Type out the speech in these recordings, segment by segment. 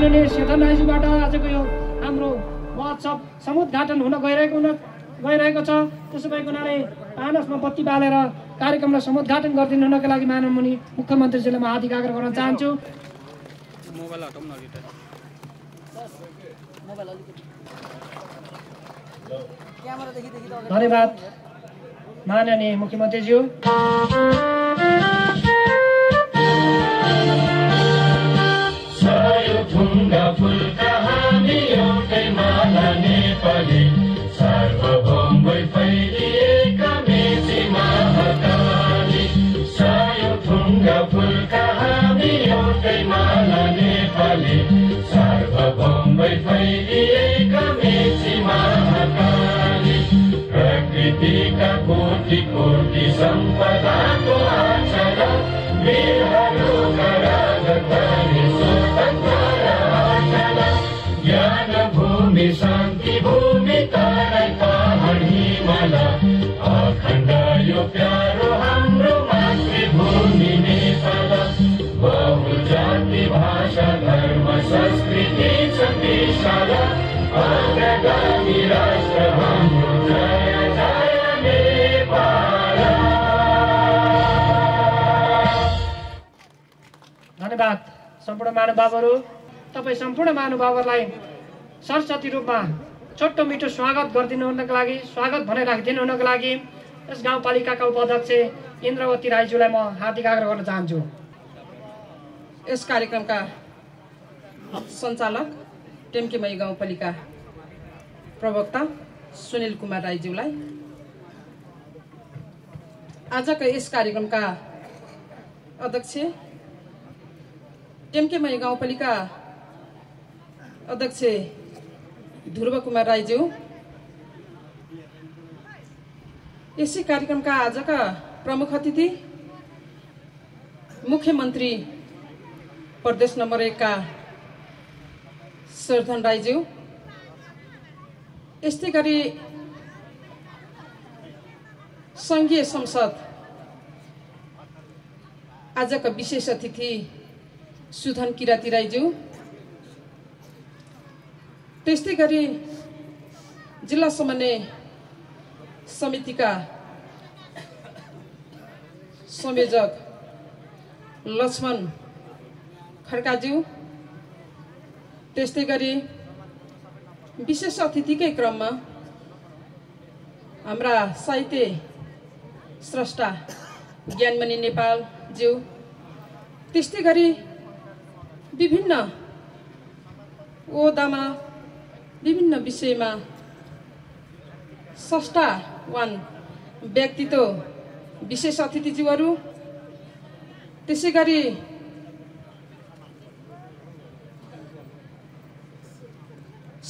माननीय शेखर राईज्यूबाट आजको यो हाम्रो महोत्सव समुद्घाटन हुन गइरहेको छ। त्यसो भएको हुनाले पानसमा बत्ती बालेर कार्यक्रमलाई समुद्घाटन गरिदिनु हुनका लागि माननीय मुख्यमन्त्रीजीलाई म हार्दिक आग्रह गर्न चाहन्छु। धन्यवाद माननीय मुख्यमन्त्रीज्यू। फुलका हामी एउटै माला नेपाली सार्वभौमै फैलिएका मेची महाकाली। सायो ढुङ्गा फुलका हामी एउटै माला नेपाली सार्वभौमै फैलिएका मेची महाकाली। प्रकृतिका कोटि कोटि सम्पदाको आचरण वीरहरूका राजधानी ज्ञान भूमि शान्ति भूमि तराई पहाड हिमाल अखण्ड यो प्यारो हाम्रो मातृभूमि नेपाल। बहुजाति भाषा धर्म संस्कृति छ विशाल अग्रगामी राष्ट्र हाम्रो जय जय नेपाल। धन्यवाद सम्पूर्ण महानुभावहरू। तपाईँ सम्पूर्ण महानुभावहरूलाई सरस्वती रूपमा छोटो मिठो स्वागत गरिदिनु हुनको लागि, स्वागत भने राखिदिनु हुनको लागि यस गाउँपालिकाका उपाध्यक्ष इन्द्रवती राईज्यूलाई म हार्दिक आग्रह गर्न चाहन्छु। यस कार्यक्रमका सञ्चालक टेम्केमई गाउँपालिका प्रवक्ता सुनिल कुमार राईज्यूलाई, आजका यस कार्यक्रमका अध्यक्ष टेम्केमई गाउँपालिका अध्यक्ष ध्रुव कुमार राईज्यू, यसै कार्यक्रमका आजका प्रमुख अतिथि मुख्यमन्त्री प्रदेश नम्बर 1 का सरधन राईज्यू, यस्तै गरी संघीय संसद आजका विशेष अतिथि सुधन किराती राईज्यू, त्यस्तै गरी जिल्ला समन्वय समितिका संयोजक लक्ष्मण खड्काज्यू, त्यस्तै गरी विशेष अतिथिकै क्रममा हाम्रा साहित्य स्रष्टा ज्ञानमणि नेपालज्यू, त्यस्तै गरी विभिन्न ओहदामा विभिन्न विषयमा स्रष्टावान व्यक्तित्व विशेष अतिथिज्यूहरू, त्यसै गरी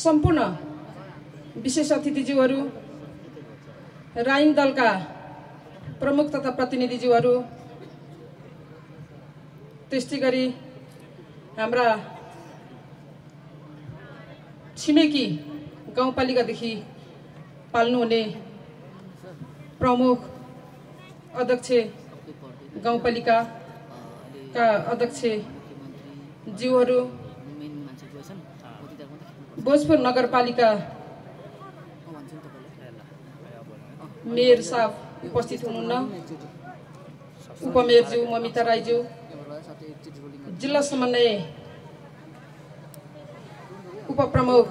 सम्पूर्ण विशेष अतिथिज्यूहरू, राइन दलका प्रमुख तथा प्रतिनिधिज्यूहरू, त्यस्तै गरी हाम्रा छिमेकी गाउँपालिकादेखि पाल्नुहुने प्रमुख अध्यक्ष गाउँपालिकाका अध्यक्ष ज्यूहरू, भोजपुर नगरपालिका मेयर साहब उपस्थित हुनुहुन्न, उपमेयरज्यू ममिता राईज्यू, जिल्ला समन्वय उपप्रमुख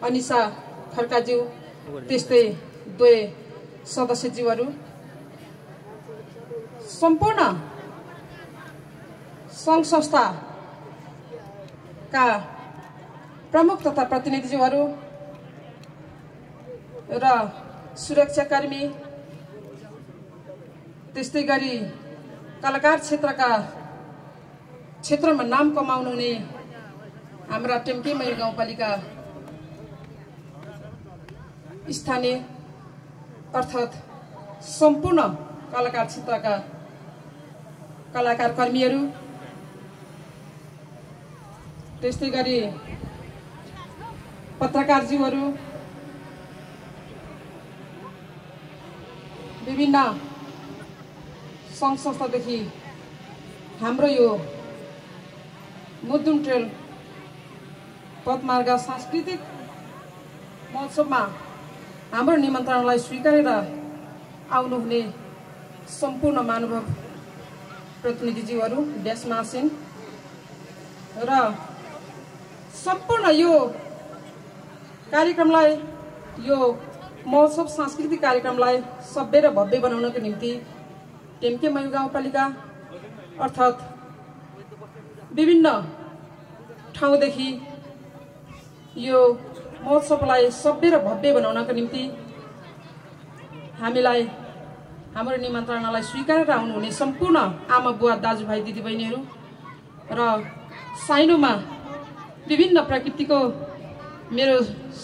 अनिसा खड्काज्यू, त्यस्तै 2 सदस्यज्यूहरू, सम्पूर्ण सङ्घ संस्थाका प्रमुख तथा प्रतिनिधिज्यूहरू र सुरक्षाकर्मी, त्यस्तै गरी कलाकार क्षेत्रमा नाम कमाउनुहुने हाम्रा टेम्केमई गाउँपालिका स्थानीय अर्थात् सम्पूर्ण कलाकार क्षेत्रका कलाकार कर्मीहरू, त्यस्तै गरी पत्रकारज्यूहरू, विभिन्न सङ्घ संस्थादेखि हाम्रो यो मुदुङ ट्रेल पदमार्ग सांस्कृतिक महोत्सवमा हाम्रो निमन्त्रणालाई स्वीकारेर आउनुहुने सम्पूर्ण महानुभाव प्रतिनिधिज्यूहरू, व्यासमा आसीन र सम्पूर्ण यो कार्यक्रमलाई, यो महोत्सव सांस्कृतिक कार्यक्रमलाई सभ्य र भव्य बनाउनको निम्ति टेम्के मयू गाउँपालिका अर्थात् विभिन्न ठाउँदेखि यो महोत्सवलाई सभ्य र भव्य बनाउनको निम्ति हामीलाई, हाम्रो निमन्त्रणालाई स्वीकारेर आउनुहुने सम्पूर्ण आमा बुवा दाजुभाइ दिदीबहिनीहरू र साइनोमा विभिन्न प्रकृतिको मेरो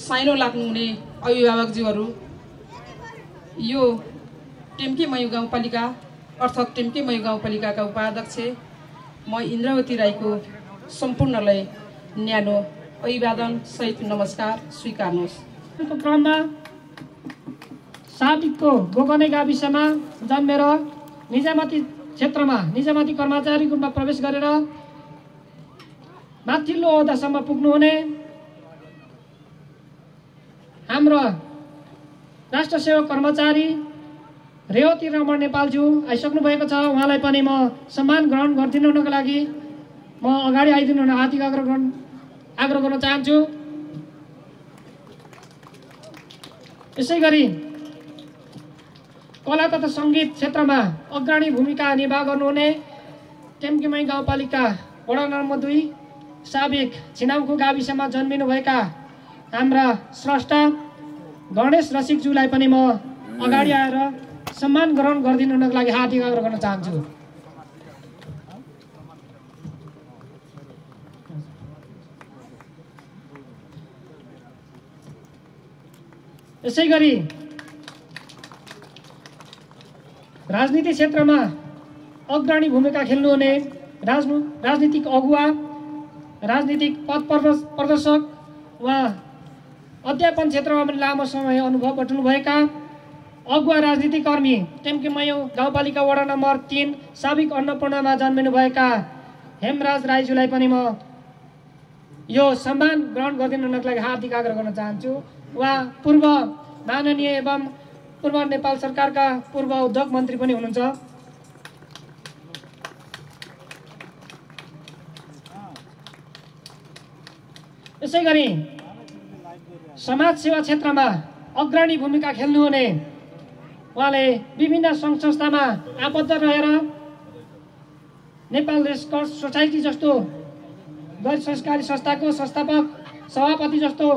साइनो लाग्नुहुने अभिभावकज्यूहरू, यो टेम्के मयू गाउँपालिका अर्थात् टेम्के मयू गाउँपालिकाका उपाध्यक्ष म इन्द्रावती राईको सम्पूर्णलाई न्यानो अभिवादन सहित नमस्कार स्वीकार्नुहोस्। क्रममा साबिकको गोकने गाविसमा जन्मेर निजामती क्षेत्रमा निजामती कर्मचारी गुटमा प्रवेश गरेर माथिल्लो ओहदासम्म पुग्नुहुने हाम्रो राष्ट्र सेवक कर्मचारी रेवती रमण नेपालज्यू आइसक्नु भएको छ। उहाँलाई पनि म सम्मान ग्रहण गरिदिनु हुनको लागि म अगाडि आइदिनु हुन हार्दिक आग्रह गर्न चाहन्छु। यसै गरी कला तथा सङ्गीत क्षेत्रमा अग्रणी भूमिका निर्वाह गर्नुहुने टेम्के मयू गाउँपालिका वडा नम्बर 2 साबिक छिनामखु गाविसमा जन्मिनुभएका हाम्रा स्रष्टा गणेश रसिकज्यूलाई पनि म अगाडि आएर सम्मान ग्रहण गरिदिनु हुनको लागि हार्दिक आग्रह गर्न चाहन्छु। यसै गरी राजनीति क्षेत्रमा अग्रणी भूमिका खेल्नुहुने राजनीतिक अगुवा, राजनीतिक पद प्रदर्शक वा अध्यापन क्षेत्रमा पनि लामो समय अनुभव बटुल्नुभएका अगुवा राजनीतिक कर्मी टेम्के मयू गाउँपालिका वडा नम्बर 3 साबिक अन्नपूर्णमा जन्मिनुभएका हेमराज राईज्यूलाई पनि म यो सम्मान ग्रहण गरिदिनु हुनको लागि हार्दिक आग्रह गर्न चाहन्छु। उहाँ पूर्व माननीय एवं पूर्व नेपाल सरकारका पूर्व उद्योग मन्त्री पनि हुनुहुन्छ। यसै गरी समाज सेवा क्षेत्रमा अग्रणी भूमिका खेल्नुहुने उहाँले विभिन्न सङ्घ संस्थामा आबद्ध रहेर नेपाल रेड क्रस सोसाइटी जस्तो गैर सरकारी संस्थाको संस्थापक सभापति जस्तो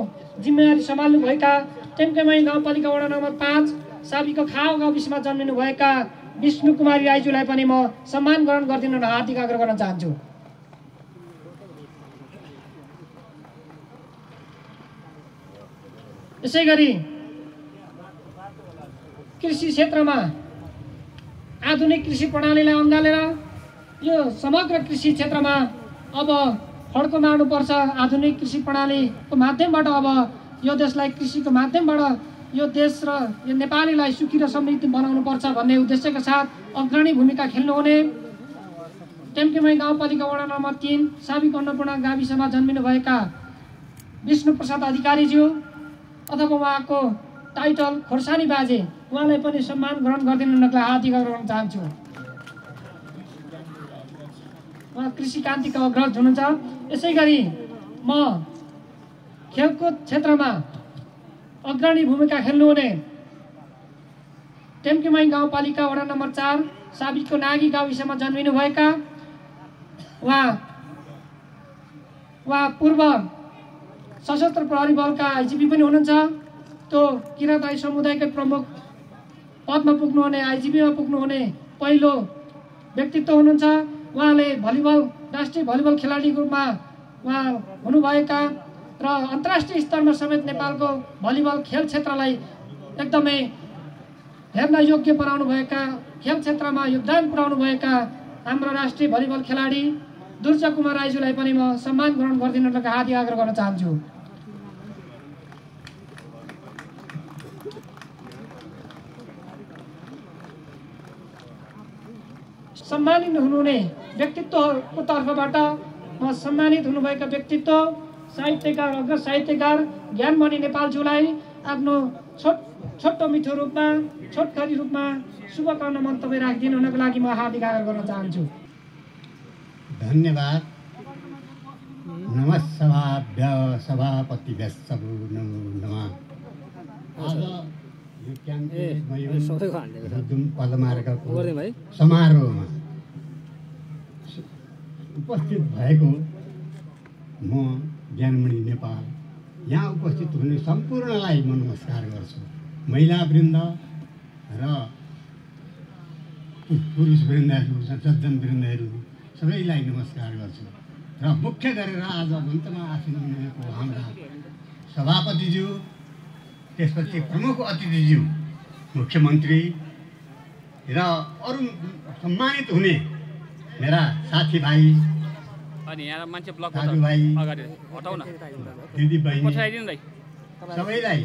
जिम्मेवारी सम्हाल्नुभएका टेम्के मयू गाउँपालिका वडा नम्बर 5 साबिकको खाओ गाविसमा जन्मिनुभएका विष्णु कुमारी राईज्यूलाई पनि म सम्मान ग्रहण गरिदिनु हुन हार्दिक आग्रह गर्न चाहन्छु। यसै गरी कृषि क्षेत्रमा आधुनिक कृषि प्रणालीलाई अँगालेर यो समग्र कृषि क्षेत्रमा अब फड्को मार्नुपर्छ। आधुनिक कृषि प्रणालीको माध्यमबाट अब यो देशलाई कृषिको माध्यमबाट यो देश र यो नेपालीलाई सुखी र समृद्ध बनाउनुपर्छ भन्ने उद्देश्यका साथ अग्रणी भूमिका खेल्नुहुने टेम्के मयू गाउँपालिका वडा नम्बर 3 साबिक अन्नपूर्ण गाविसमा जन्मिनुभएका विष्णु प्रसाद अधिकारीज्यू अथवा उहाँको टाइटल खोर्सानी बाजे, उहाँलाई पनि सम्मान ग्रहण गरिदिनु हुनको लागि हार्दिक आग्रह गर्न चाहन्छु। उहाँ कृषि क्रान्तिका अग्रज हुनुहुन्छ। यसै गरी म खेलकुद क्षेत्रमा अग्रणी भूमिका खेल्नुहुने टेम्के मयू गाउँपालिका वडा नम्बर 4 साबिकको नागी गाविसमा जन्मिनुभएका उहाँ पूर्व सशस्त्र प्रहरी बलका आइजिपी पनि हुनुहुन्छ। त्यो किराँती समुदायकै प्रमुख पदमा पुग्नुहुने, आइजिपीमा पुग्नुहुने पहिलो व्यक्तित्व हुनुहुन्छ। उहाँले भलिबल राष्ट्रिय भलिबल खेलाडीको रूपमा उहाँ हुनुभएका र अन्तर्राष्ट्रिय स्तरमा समेत नेपालको भलिबल खेल क्षेत्रलाई एकदमै हेर्न योग्य बनाउनुभएका, खेल क्षेत्रमा योगदान पुर्याउनुभएका हाम्रो राष्ट्रिय भलिबल खेलाडी दुर्जा कुमार राईज्यूलाई पनि म सम्मान ग्रहण गरिदिनको लागि हार्दिक आग्रह गर्न चाहन्छु। सम्मानित हुनुहुने व्यक्तित्वको तर्फबाट म सम्मानित हुनुभएका व्यक्तित्व साहित्यकार अग्र साहित्यकार ज्ञानमणि नेपालज्यूलाई आफ्नो छोटो मिठो रूपमा छोटकरी रूपमा शुभकामना मन्तव्य राखिदिनु हुनको लागि म हार्दिक आग्रह गर्न चाहन्छु। धन्यवाद। नमस्सभाभ्य सभापतिभ्यश्च नमो नमः। आज यो क्याम्पस पदमार्गको समारोहमा उपस्थित भएको म ज्ञानमणि नेपाल यहाँ उपस्थित हुने सम्पूर्णलाई म नमस्कार गर्छु। महिलावृन्द र पुरुषवृन्दहरू सज्जनवृन्दहरू सबैलाई नमस्कार गर्छु र मुख्य गरेर आज मञ्चमा आसीन हुनुभएको हाम्रा सभापतिज्यू, त्यसपछि प्रमुख अतिथिज्यू, मुख्यमन्त्री र अरू सम्मानित हुने मेरा साथीभाइ, दाजुभाइ, दिदीबहिनी सबैलाई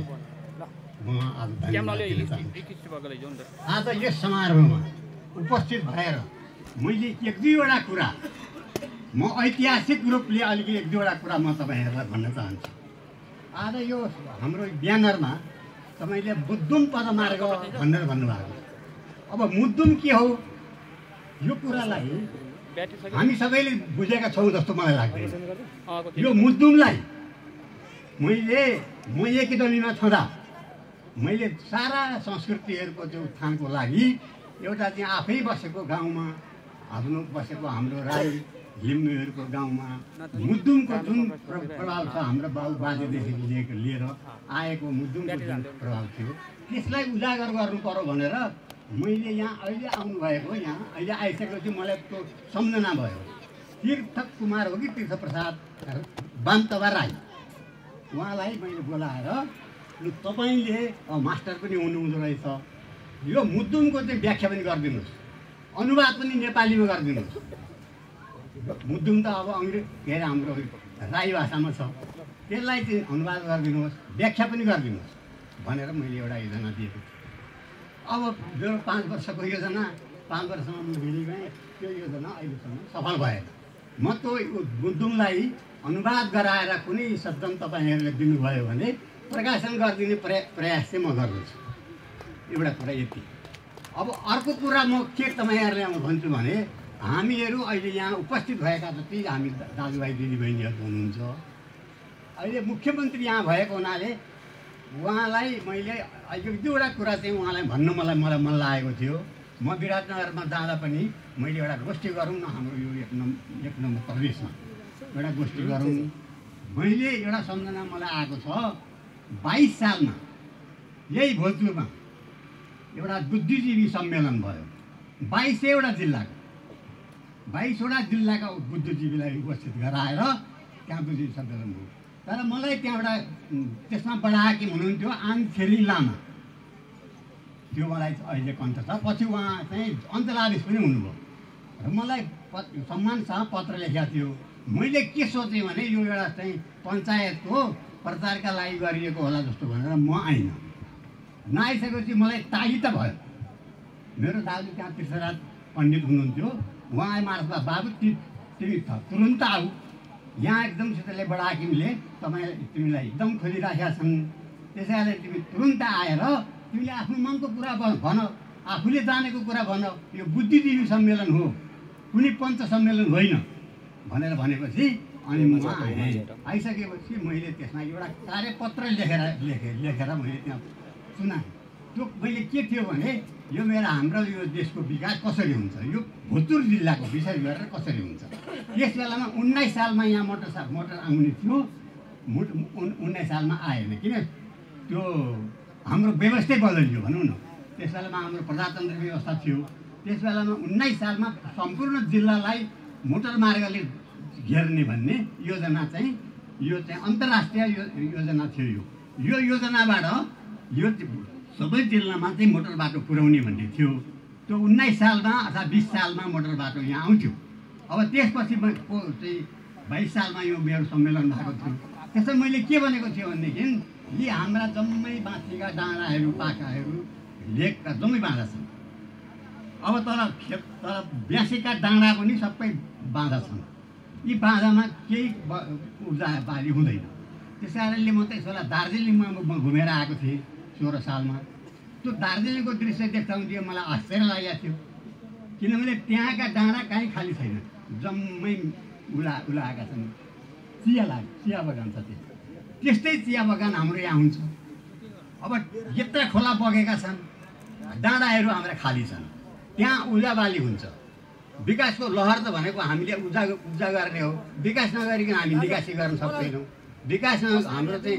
म आज धन्यवाद दिन चाहन्छु। आज यस समारोहमा उपस्थित भएर मैले एक दुईवटा कुरा म ऐतिहासिक रूपले अलिकति एक दुईवटा कुरा म तपाईँहरूलाई भन्न चाहन्छु। आज यो हाम्रो ब्यानरमा तपाईँले मुद्दुम पदमार्ग भनेर भन्नुभएको। अब मुद्दुम के हो यो कुरालाई हामी सबैले बुझेका छौँ जस्तो मलाई लाग्दैन। यो मुद्दुमलाई म एकेडमीमा छँदा मैले सारा संस्कृतिहरूको जो उत्थानको लागि एउटा चाहिँ आफै बसेको गाउँमा हाम्रो राई लिम्बूहरूको गाउँमा मुद्दुमको जुन प्रभाव छ, हाम्रो बाउ बाजेदेखि लिएर आएको मुद्दुमको जुन प्रभाव थियो त्यसलाई उजागर गर्नु पर्यो भनेर मैले यहाँ अहिले आउनुभएको, यहाँ अहिले आइसकेपछि मलाई त्यो सम्झना भयो। तीर्थ कुमार हो कि तीर्थ प्रसाद बान्तवा राई, उहाँलाई मैले बोलाएर लु तपाईँले मास्टर पनि हुनुहुँदो रहेछ, यो मुद्दुमको चाहिँ व्याख्या पनि गरिदिनुहोस्, अनुवाद पनि नेपालीमा गरिदिनुहोस्। मुद्दुम त अब के अरे हाम्रो राई भाषामा छ, त्यसलाई चाहिँ अनुवाद गरिदिनुहोस्, व्याख्या पनि गरिदिनुहोस् भनेर मैले एउटा योजना दिएको थिएँ। अब मेरो 5 वर्षको योजना, 5 वर्षमा म भिडी गएँ, त्यो योजना अहिलेसम्म सफल भएन। म त्यो मुद्दुमलाई अनुवाद गराएर कुनै सज्जन तपाईँहरूले दिनुभयो भने प्रकाशन गरिदिने प्रयास चाहिँ म गर्दछु। एउटा कुरा यति। अब अर्को कुरा म के तपाईँहरूलाई म भन्छु भने हामीहरू अहिले यहाँ उपस्थित भएका जति हामी दाजुभाइ दिदीबहिनीहरू हुनुहुन्छ, अहिले मुख्यमन्त्री यहाँ भएको हुनाले उहाँलाई मैले एक दुईवटा कुरा चाहिँ उहाँलाई भन्नु मलाई मन लागेको थियो। म विराटनगरमा जाँदा पनि मैले एउटा गोष्ठी गरौँ न हाम्रो यो एक नम्बर प्रदेशमा एउटा गोष्ठी गरौँ, मैले एउटा सम्झना मलाई आएको छ। 22 सालमा यही भोजपुरमा एउटा बुद्धिजीवी सम्मेलन भयो। 22वटा जिल्लाका बुद्धिजीवीलाई उपस्थित गराएर त्यहाँ बुद्धिजीवी सम्मेलन भयो। तर मलाई त्यहाँबाट त्यसमा बडाहाकिम हुनुहुन्थ्यो आङछेरी लामा, त्यो मलाई अहिले कन्ठ छ। पछि उहाँ चाहिँ अन्तलादेश पनि हुनुभयो र मलाई सम्मानसँग पत्र लेखेको थियो। मैले के सोचेँ भने यो एउटा चाहिँ पञ्चायतको प्रचारका लागि गरिएको होला जस्तो भनेर म आइनँ। नआइसकेपछि मलाई तागी त भयो। मेरो दाजु त्यहाँ तीर्थराज पण्डित हुनुहुन्थ्यो, उहाँ मार्फत बाबु तिमी तुरुन्त आऊ, यहाँ एकदम सिधैले बडाहाकिमले तिमीलाई एकदम खोजिराखेका छन्, त्यसैले तिमी तुरुन्त आएर तिमीले आफ्नो मनको कुरा भन, आफूले जानेको कुरा भन, यो बुद्धिजीवी सम्मेलन हो, कुनै पञ्च सम्मेलन होइन भनेर भनेपछि अनि म आएँ। आइसकेपछि मैले त्यसमा एउटा कार्यपत्र लेखेर मैले त्यहाँ सुनाएँ। त्यो मैले के थियो भने यो हाम्रो यो देशको विकास कसरी हुन्छ, यो भोजपुर जिल्लाको विशेष गरेर कसरी हुन्छ। त्यस बेलामा 19 सालमा यहाँ मोटर आउने थियो, 19 सालमा आएन, किन त्यो हाम्रो व्यवस्थै बदलियो भनौँ न। त्यस बेलामा हाम्रो प्रजातन्त्र व्यवस्था थियो। त्यस बेलामा 19 सालमा सम्पूर्ण जिल्लालाई मोटर मार्गले घेर्ने भन्ने योजना चाहिँ यो चाहिँ अन्तर्राष्ट्रिय योजना थियो। यो योजनाबाट यो सबै जिल्लामा चाहिँ मोटर बाटो पुर्याउने भन्ने थियो। त्यो 19 सालमा अथवा 20 सालमा मोटर बाटो यहाँ आउँथ्यो। अब त्यसपछि चाहिँ 22 सालमा यो मेरो सम्मेलन भएको थियो। त्यसै मैले के भनेको थियो भनेदेखि यी हाम्रा जम्मै बाँसीका डाँडाहरू पाखाहरू लेकका जम्मै बाँधा छन्। अब तर ब्यासीका डाँडा पनि सबै बाँधा छन्। यी बाधामा केही ऊर्जा बाली हुँदैन। त्यस कारणले म त यसोला दार्जिलिङमा घुमेर आएको थिएँ 16 सालमा। त्यो दार्जिलिङको दृश्य देख्दाउँथ्यो मलाई आश्चर्य लागेको थियो, किनभने त्यहाँका डाँडा कहीँ खाली छैन, जम्मै उलाएका छन्। चिया बगान छ त्यस्तै चिया बगान हाम्रो यहाँ हुन्छ। अब यत्रा खोला बगेका छन्, डाँडाहरू हाम्रा खाली छन्, त्यहाँ उजाबाली हुन्छ। विकासको लहर त भनेको हामीले उब्जा गर्ने हो, विकास नगरिकन हामी निकासी गर्न सक्दैनौँ। विकास हाम्रो चाहिँ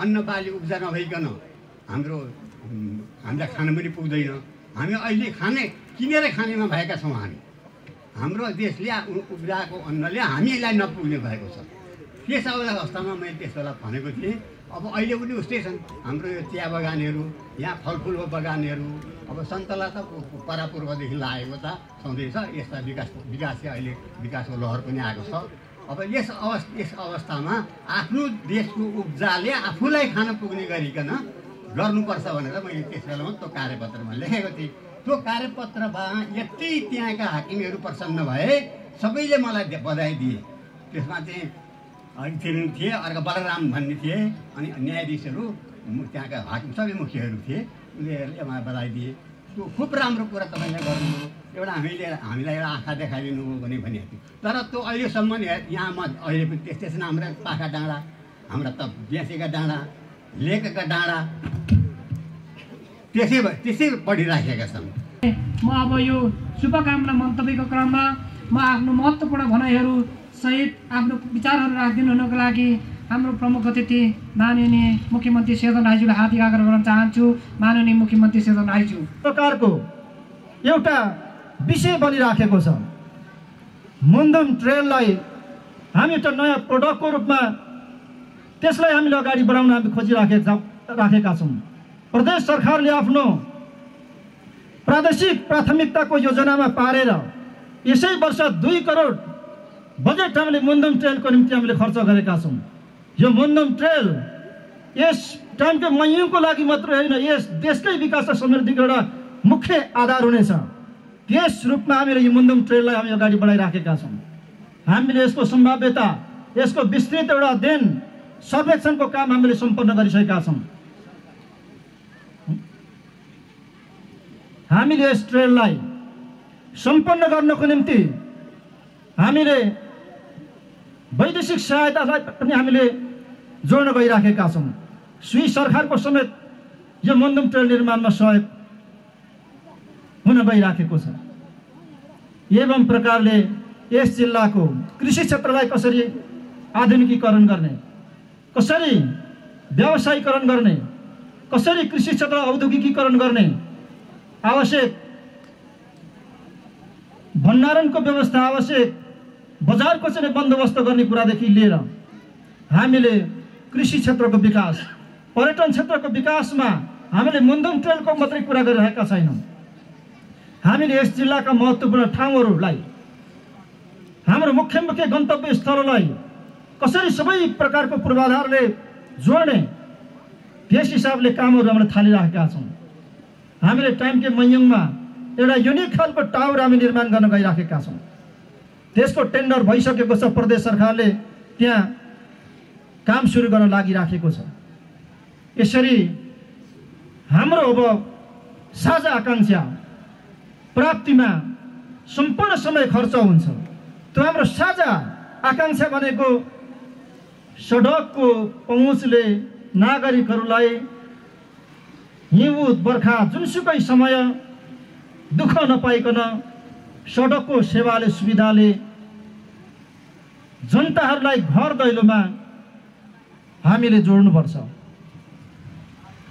अन्न बाली उब्जा नभइकन हामीलाई खान पनि पुग्दैन। हामी अहिले किनेर खानेमा भएका छौँ। हाम्रो देशले उब्जाएको अन्नले हामीलाई नपुग्ने भएको छ। त्यस अवस्थामा मैले त्यस बेला भनेको थिएँ। अब अहिले पनि उस्तै छन् हाम्रो यो चिया बगानहरू, यहाँ फलफुलको बगानहरू। अब सन्तला त परापूर्वदेखि लागेको त छँदैछ। यस्ता विकास चाहिँ अहिले विकासको लहर पनि आएको छ। अब यस अवस्थामा आफ्नो देशको उब्जाले आफूलाई खान पुग्ने गरिकन गर्नुपर्छ भनेर मैले त्यस बेलामा त्यो कार्यपत्रमा लेखेको थिएँ। त्यो कार्यपत्रमा यति त्यहाँका हाकिमहरू प्रसन्न भए, सबैले मलाई बधाई दिए। त्यसमा चाहिँ थिए, अर्को बलराम भन्ने थिए, अनि न्यायाधीशहरू त्यहाँका हाकिम सबै मुखियाहरू थिए। उनीहरूले मलाई बधाई दिए। त्यो खुब राम्रो कुरा तपाईँले गर्नुभयो, एउटा हामीलाई एउटा आँखा देखाइदिनु हो भने भनेको थियो। तर त्यो अहिलेसम्म यहाँमा अहिले पनि त्यस्तै छन् हाम्रा पाखा डाँडा, हाम्रा त बेँसेका डाँडा, लेकका डाँडा त्यसै पढिराखेका छन्। म अब यो शुभकामना मन्तव्यको क्रममा म आफ्नो महत्त्वपूर्ण भनाइहरू सहित आफ्नो विचारहरू राखिदिनु हुनको लागि हाम्रो प्रमुख अतिथि माननीय मुख्यमन्त्री शेरधन राईज्यूलाई हार्दिक आग्रह गर्न चाहन्छु। माननीय मुख्यमन्त्री शेरधन राईज्यू, प्रकारको एउटा विषय बनिराखेको छ। मुन्दुम ट्रेललाई हामी एउटा नयाँ प्रोडक्टको रूपमा त्यसलाई हामीले अगाडि बढाउन हामी खोजिराखेका छौँ। प्रदेश सरकारले आफ्नो प्रादेशिक प्राथमिकताको योजनामा पारेर यसै वर्ष 2 करोड बजेट हामीले मुन्दुम ट्रेलको निम्ति हामीले खर्च गरेका छौँ। यो मुन्दुम ट्रेल यस टाइमको मयुङको लागि मात्र होइन, यस देशकै विकास र समृद्धिको एउटा मुख्य आधार हुनेछ। त्यस रूपमा हामीले यो मुन्दुम ट्रेललाई हामी अगाडि बढाइराखेका छौँ। हामीले यसको सम्भाव्यता, यसको विस्तृत एउटा अध्ययन सर्वेक्षणको काम हामीले सम्पन्न गरिसकेका छौँ। हामीले यस ट्रेललाई सम्पन्न गर्नको निम्ति हामीले वैदेशिक सहायतालाई पनि हामीले जोड्न गइराखेका छौँ। स्विस सरकारको समेत यो मुन्दुम ट्रेल निर्माणमा सहयोग हुन गइराखेको छ। एवं प्रकारले यस जिल्लाको कृषि क्षेत्रलाई कसरी आधुनिकीकरण गर्ने, कसरी व्यावसायीकरण गर्ने, कसरी कृषि क्षेत्र औद्योगिकीकरण गर्ने, आवश्यक भण्डारणको व्यवस्था, आवश्यक बजारको चाहिँ बन्दोबस्त गर्ने कुरादेखि लिएर हामीले कृषि क्षेत्रको विकास, पर्यटन क्षेत्रको विकासमा हामीले मुन्दुम ट्रेलको मात्रै कुरा गरिरहेका छैनौँ। हामीले यस जिल्लाका महत्त्वपूर्ण ठाउँहरूलाई, हाम्रो मुख्य गन्तव्य स्थललाई कसरी सबै प्रकारको पूर्वाधारले जोड्ने, त्यस हिसाबले कामहरू हामीले थालिराखेका छौँ। हामीले टाइमके मयुङमा एउटा युनिक खालको टावर हामी निर्माण गर्न गइराखेका छौँ। त्यसको टेन्डर भइसकेको छ। प्रदेश सरकारले त्यहाँ काम सुरु गर्न लागिराखेको छ। यसरी हाम्रो अब साझा आकाङ्क्षा प्राप्तिमा सम्पूर्ण समय खर्च हुन्छ। त्यो हाम्रो साझा आकाङ्क्षा भनेको सडकको पहुँचले नागरिकहरूलाई हिउँद बर्खा जुनसुकै समय दुःख नपाइकन सडकको सेवाले सुविधाले जनताहरूलाई घर दैलोमा हामीले जोड्नुपर्छ।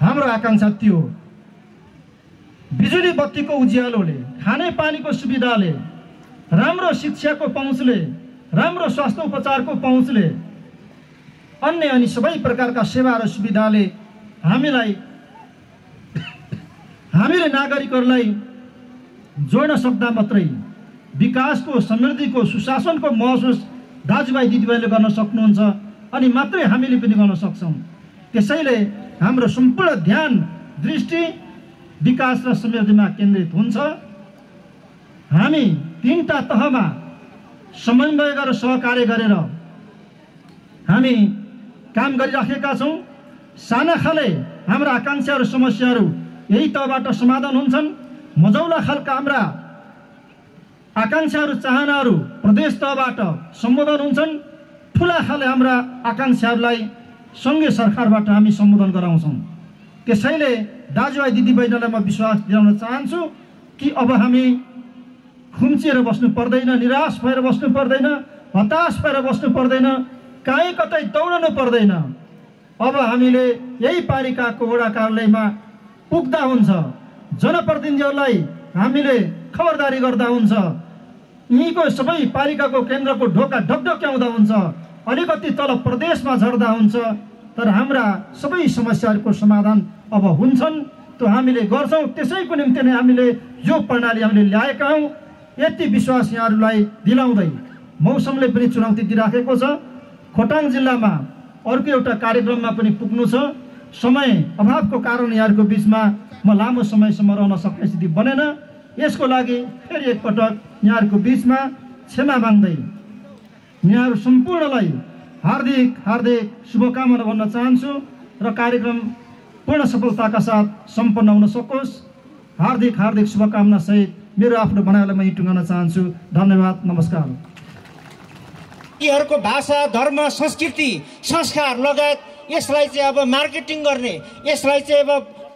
हाम्रो आकाङ्क्षा त्यो हो। बिजुली बत्तीको उज्यालोले, खाने पानीको सुविधाले, राम्रो शिक्षाको पहुँचले, राम्रो स्वास्थ्य उपचारको पहुँचले, अन्य अनि सबै प्रकारका सेवा र सुविधाले हामीले नागरिकहरूलाई जोड्न सक्दा मात्रै विकासको, समृद्धिको, सुशासनको महसुस दाजुभाइ दिदीभाइले गर्न सक्नुहुन्छ अनि मात्रै हामीले पनि गर्न सक्छौँ। त्यसैले हाम्रो सम्पूर्ण ध्यान, दृष्टि विकास र समृद्धिमा केन्द्रित हुन्छ। हामी 3टा तहमा समन्वय गरेर सहकार्य गरेर हामी काम गरिराखेका छौँ। साना खाले हाम्रा आकाङ्क्षाहरू समस्याहरू यही तहबाट समाधान हुन्छन्। मझौला खालका हाम्रा आकाङ्क्षाहरू चाहनाहरू प्रदेश तहबाट सम्बोधन हुन्छन्। ठुला खाले हाम्रा आकाङ्क्षाहरूलाई सङ्घीय सरकारबाट हामी सम्बोधन गराउँछौँ। त्यसैले दाजुभाइ दिदीबहिनीलाई म विश्वास दिलाउन चाहन्छु कि अब हामी खुम्चिएर बस्नु पर्दैन, निराश भएर बस्नु पर्दैन, हताश भएर बस्नु पर्दैन, काहीँ कतै दौडनु पर्दैन। अब हामीले यही पालिकाको वडा कार्यालयमा पुग्दा हुन्छ, जनप्रतिनिधिहरूलाई हामीले खबरदारी गर्दा हुन्छ, यहीँको सबै पालिकाको केन्द्रको ढोका ढकढक्याउँदा हुन्छ, अलिकति तल प्रदेशमा झर्दा हुन्छ। तर हाम्रा सबै समस्याहरूको समाधान अब हुन्छन्, त्यो हामीले गर्छौँ। त्यसैको निम्ति नै हामीले यो प्रणाली हामीले ल्याएका हौँ। यति विश्वास यहाँहरूलाई दिलाउँदै मौसमले पनि चुनौती दिइराखेको छ। खोटाङ जिल्लामा अर्को एउटा कार्यक्रममा पनि पुग्नु छ। समय अभावको कारण यहाँहरूको बिचमा म लामो समयसम्म रहन सक्ने स्थिति बनेन। यसको लागि फेरि एकपटक यहाँहरूको बिचमा क्षमा माग्दै यहाँहरू सम्पूर्णलाई हार्दिक हार्दिक शुभकामना भन्न चाहन्छु र कार्यक्रम पूर्ण सफलताका साथ सम्पन्न हुन सकोस्। हार्दिक हार्दिक शुभकामना सहित मेरो आफ्नो भनाइलाई म यहीँ टुङ्गाउन चाहन्छु। धन्यवाद, नमस्कार। यीहरूको भाषा, धर्म, संस्कृति, संस्कार लगायत यसलाई चाहिँ अब मार्केटिङ गर्ने, यसलाई चाहिँ अब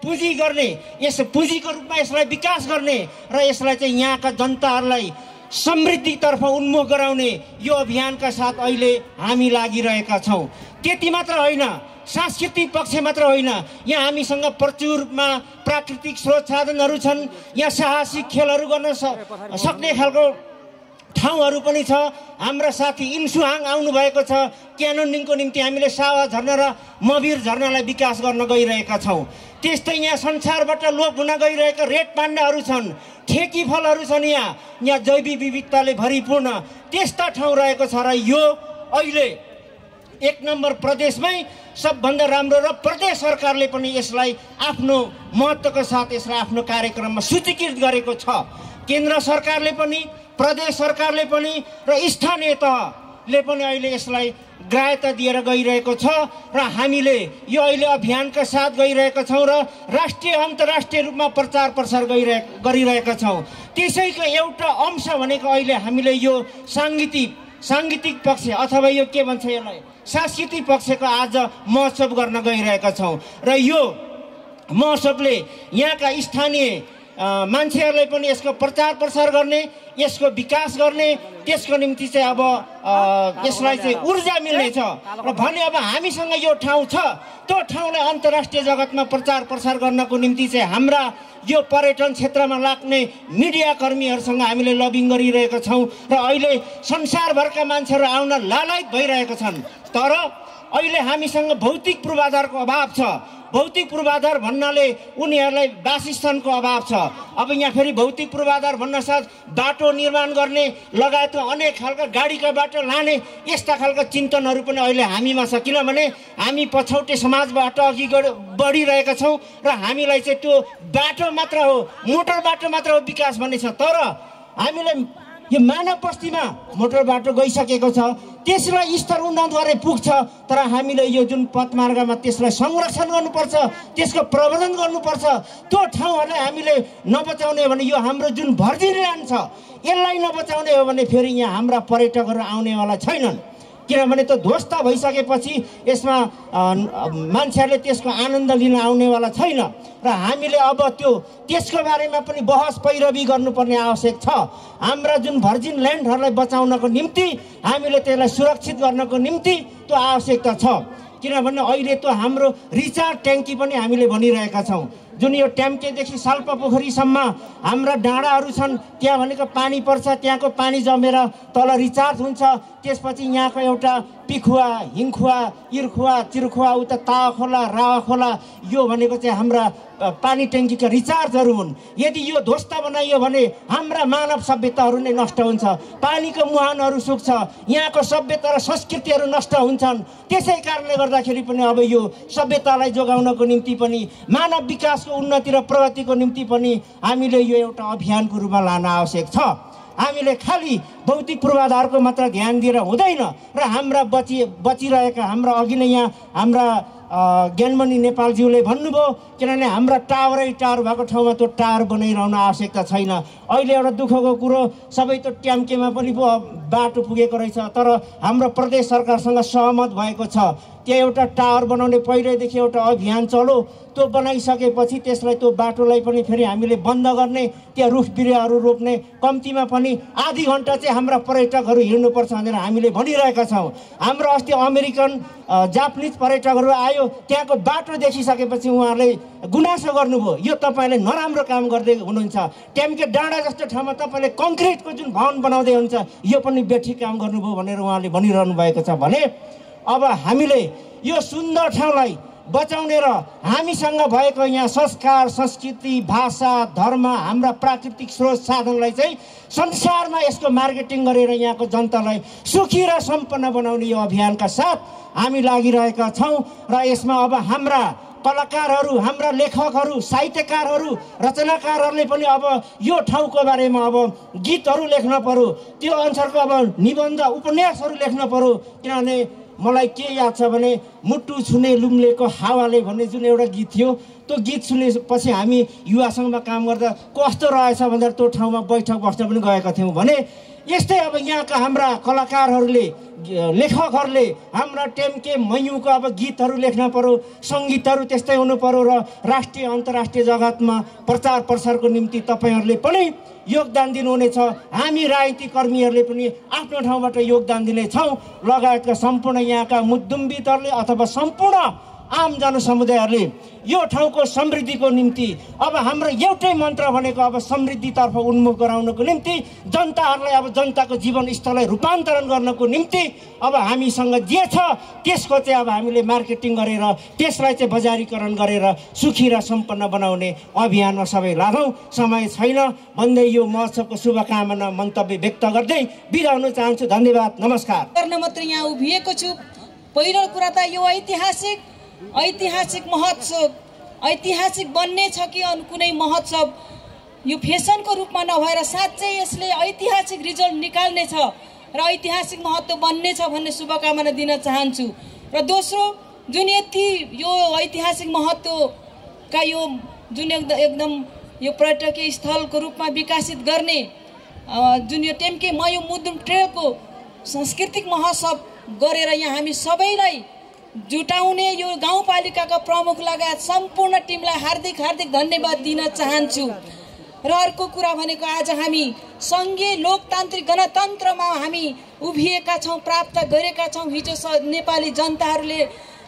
पुँजी गर्ने, यस पुँजीको रूपमा यसलाई विकास गर्ने र यसलाई चाहिँ यहाँका जनताहरूलाई समृद्धितर्फ उन्मुख गराउने यो अभियानका साथ अहिले हामी लागिरहेका छौँ। त्यति मात्र होइन, सांस्कृतिक पक्ष मात्र होइन, यहाँ हामीसँग प्रचुर रूपमा प्राकृतिक स्रोत साधनहरू छन्। यहाँ साहसिक खेलहरू गर्न सक्ने खालको ठाउँहरू पनि छ। हाम्रा साथी इन्सुहाङ आउनुभएको छ। क्यानोनिङको निम्ति हामीले सावा झरना र मबिर झरनालाई विकास गर्न गइरहेका छौँ। त्यस्तै यहाँ संसारबाट लोप हुन गइरहेका रेड पाण्डाहरू छन्, ठेकी फलहरू छन्। यहाँ जैविक विविधताले भरिपूर्ण त्यस्ता ठाउँ रहेको छ र यो अहिले एक नम्बर प्रदेशमै सबभन्दा राम्रो र प्रदेश सरकारले पनि यसलाई आफ्नो महत्त्वको साथ यसलाई आफ्नो कार्यक्रममा सूचीकृत गरेको छ। केन्द्र सरकारले पनि, प्रदेश सरकारले पनि र स्थानीय तहले पनि अहिले यसलाई ग्राह्यता दिएर गइरहेको छ र हामीले यो अहिले अभियानका साथ गइरहेका छौँ र राष्ट्रिय अन्तर्राष्ट्रिय रूपमा प्रचार प्रसार गरिरहेका छौँ। त्यसैको एउटा अंश भनेको अहिले हामीले यो साङ्गीतिक पक्ष अथवा यो के भन्छ यसलाई सांस्कृतिक पक्षको आज महोत्सव गर्न गइरहेका छौँ र यो महोत्सवले यहाँका स्थानीय मान्छेहरूलाई पनि यसको प्रचार प्रसार गर्ने, यसको विकास गर्ने, त्यसको निम्ति चाहिँ अब यसलाई चाहिँ ऊर्जा मिल्नेछ र भने अब हामीसँग यो ठाउँ छ, त्यो ठाउँलाई अन्तर्राष्ट्रिय जगतमा प्रचार प्रसार गर्नको निम्ति चाहिँ हाम्रा यो पर्यटन क्षेत्रमा लाग्ने मिडिया कर्मीहरूसँग हामीले लबिङ गरिरहेका छौँ र अहिले संसारभरका मान्छेहरू आउन लालायत भइरहेका छन्। तर अहिले हामीसँग भौतिक पूर्वाधारको अभाव छ। भौतिक पूर्वाधार भन्नाले उनीहरूलाई वासस्थानको अभाव छ। अब यहाँ फेरि भौतिक पूर्वाधार भन्न साथ बाटो निर्माण गर्ने लगायतका अनेक खालका गाडीका बाटो लाने यस्ता खालका चिन्तनहरू पनि अहिले हामीमा छ। किनभने हामी पछौटे समाजबाट अघि बढिरहेका छौँ र हामीलाई चाहिँ त्यो बाटो मात्र हो, मोटर बाटो मात्र हो विकास भन्ने छ। तर हामीलाई यो मानव बस्तीमा मोटर बाटो गइसकेको छ, त्यसलाई स्तर उन्नतद्वारा पुग्छ। तर हामीले यो जुन पथमार्गमा त्यसलाई संरक्षण गर्नुपर्छ, त्यसको प्रबन्धन गर्नुपर्छ। त्यो ठाउँहरूलाई हामीले नबचाउने हो भने यो हाम्रो जुन भर्जिन ल्यान्ड छ यसलाई नबचाउने हो भने फेरि यहाँ हाम्रा पर्यटकहरू आउनेवाला छैनन्। किनभने त्यो ध्वस्त भइसकेपछि यसमा मान्छेहरूले त्यसको आनन्द लिन आउनेवाला छैन र हामीले अब त्यसको बारेमा पनि बहस पैरवी गर्नुपर्ने आवश्यक छ। हाम्रा जुन भर्जिन ल्यान्डहरूलाई बचाउनको निम्ति हामीले त्यसलाई सुरक्षित गर्नको निम्ति त्यो आवश्यकता छ। किनभने अहिले त्यो हाम्रो रिचार्ज ट्याङ्की पनि हामीले भनिरहेका छौँ। जुन यो ट्याम्केदेखि साल्पा पोखरीसम्म हाम्रा डाँडाहरू छन्, त्यहाँ भनेको पानी पर्छ, त्यहाँको पानी जमेर तल रिचार्ज हुन्छ। त्यसपछि यहाँको एउटा पिखुवा, हिङखुवा, इर्खुवा, चिर्खुवा, उता तावा खोला, रावा खोला, यो भनेको चाहिँ हाम्रा पानी ट्याङ्कीका रिचार्जहरू हुन्। यदि यो ध्वस्त बनाइयो भने हाम्रा मानव सभ्यताहरू नै नष्ट हुन्छ, पानीको मुहानहरू सुक्छ, यहाँको सभ्यता र संस्कृतिहरू नष्ट हुन्छन्। त्यसै कारणले गर्दाखेरि पनि अब यो सभ्यतालाई जोगाउनको निम्ति पनि मानव विकासको उन्नति र प्रगतिको निम्ति पनि हामीले यो एउटा अभियानको रूपमा लान आवश्यक छ। हामीले खालि भौतिक पूर्वाधारको मात्र ध्यान दिएर हुँदैन र हाम्रा बचिरहेका हाम्रा अघि नै यहाँ हाम्रा ज्ञानमणि नेपालज्यूले भन्नुभयो किनभने हाम्रा टावरै टावर भएको ठाउँमा त्यो टावर बनाइरहनु आवश्यकता छैन। अहिले एउटा दुःखको कुरो सबै त्यो ट्याम्केमा पनि बाटो पुगेको रहेछ, तर हाम्रो प्रदेश सरकारसँग सहमत भएको छ त्यहाँ एउटा टावर बनाउने पहिल्यैदेखि एउटा अभियान चलो। त्यो बनाइसकेपछि त्यसलाई त्यो बाटोलाई पनि फेरि हामीले बन्द गर्ने, त्यहाँ रुख बिरुवाहरू रोप्ने, कम्तीमा पनि आधी घन्टा चाहिँ हाम्रा पर्यटकहरू हिँड्नुपर्छ भनेर हामीले भनिरहेका छौँ। हाम्रो अस्ति अमेरिकन जापानिज पर्यटकहरू आयो, त्यहाँको बाटो देखिसकेपछि उहाँहरूले गुनासो गर्नुभयो यो तपाईँले नराम्रो काम गर्दै हुनुहुन्छ, ट्याम्के डाँडा जस्तो ठाउँमा तपाईँले कङ्क्रिटको जुन भवन बनाउँदै हुनुहुन्छ यो पनि बेठी काम गर्नुभयो भनेर उहाँले भनिरहनु भएको छ। भने अब हामीले यो सुन्दर ठाउँलाई बचाउने र हामीसँग भएको यहाँ संस्कार संस्कृति भाषा धर्म हाम्रा प्राकृतिक स्रोत साधनलाई चाहिँ संसारमा यसको मार्केटिङ गरेर यहाँको जनतालाई सुखी र सम्पन्न बनाउने यो अभियानका साथ हामी लागिरहेका छौँ। र यसमा अब हाम्रा कलाकारहरू हाम्रा लेखकहरू साहित्यकारहरू रचनाकारहरूले पनि अब यो ठाउँको बारेमा अब गीतहरू लेख्न पर्यो, त्यो अनुसारको अब निबन्ध उपन्यासहरू लेख्न पर्यो। किनभने मलाई के याद छ भने मुटु छुने लुम्लेको हावाले भन्ने जुन एउटा गीत थियो, त्यो गीत सुनेपछि हामी युवा सङ्घमा काम गर्दा कस्तो रहेछ भनेर त्यो ठाउँमा बैठक बस्न पनि गएका थियौँ। भने यस्तै अब यहाँका हाम्रा कलाकारहरूले लेखकहरूले हाम्रा टेम्के मैयुको अब गीतहरू लेख्न पर्यो, सङ्गीतहरू त्यस्तै हुनु पर्यो र राष्ट्रिय अन्तर्राष्ट्रिय जगतमा प्रचार प्रसारको निम्ति तपाईँहरूले पनि योगदान दिनुहुनेछ। हामी राजनीतिक कर्मीहरूले पनि आफ्नो ठाउँबाट योगदान दिनेछौँ, लगायतका सम्पूर्ण यहाँका मुद्दुम्बितहरूले अथवा सम्पूर्ण आम जनसमुदायहरूले यो ठाउँको समृद्धिको निम्ति अब हाम्रो एउटै मन्त्र भनेको अब समृद्धितर्फ उन्मुख गराउनको निम्ति जनताहरूलाई अब जनताको जीवनस्तरलाई रूपान्तरण गर्नको निम्ति अब हामीसँग जे छ त्यसको चाहिँ अब हामीले मार्केटिङ गरेर त्यसलाई चाहिँ बजारीकरण गरेर सुखी र सम्पन्न बनाउने अभियानमा सबै लागौँ। समय छैन भन्दै यो महोत्सवको शुभकामना मन्तव्य व्यक्त गर्दै बिदा हुन चाहन्छु। धन्यवाद, नमस्कार। गर्न मात्र यहाँ उभिएको छु। पहिलो कुरा त यो ऐतिहासिक महोत्सव ऐतिहासिक बन्ने छ कि कुनै महोत्सव यो फेसनको रूपमा नभएर साँच्चै यसले ऐतिहासिक रिजल्ट निकाल्ने छ र ऐतिहासिक महत्त्व बन्ने छ भन्ने शुभकामना दिन चाहन्छु। र दोस्रो जुन यति यो ऐतिहासिक महत्त्वका यो जुन एकदम यो पर्यटकीय स्थलको रूपमा विकसित गर्ने जुन यो टेम्के मयू मुदुम ट्रेलको सांस्कृतिक महोत्सव गरेर यहाँ हामी सबैलाई जुटाउने यो गाउँपालिकाका प्रमुख लगायत सम्पूर्ण टिमलाई हार्दिक हार्दिक धन्यवाद दिन चाहन्छु। र अर्को कुरा भनेको आज हामी सङ्घीय लोकतान्त्रिक गणतन्त्रमा हामी उभिएका छौँ, प्राप्त गरेका छौँ। हिजो नेपाली जनताहरूले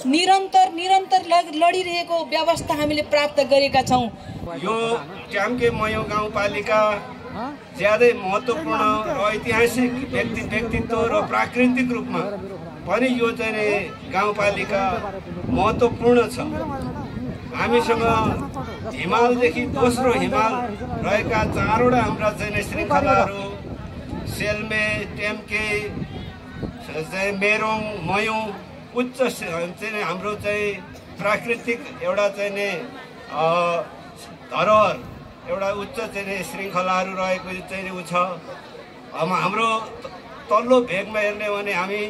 निरन्तर लडिरहेको व्यवस्था हामीले प्राप्त गरेका छौँ। यो ट्याम्के मयू गाउँपालिका ज्यादै महत्त्वपूर्ण ऐतिहासिक व्यक्तित्व र प्राकृतिक रूपमा पनि यो चाहिँ गाउँपालिका महत्त्वपूर्ण छ। हामीसँग हिमालदेखि दोस्रो हिमाल रहेका चारवटा हाम्रा चाहिँ श्रृङ्खलाहरू सेल्मे, टेम्के, मेरोङ, मयू उच्च चाहिँ हाम्रो चाहिँ प्राकृतिक एउटा चाहिँ धरोहर एउटा उच्च चाहिँ श्रृङ्खलाहरू रहेको चाहिँ उ छ। हाम्रो तल्लो भेगमा हेर्ने हो भने हामी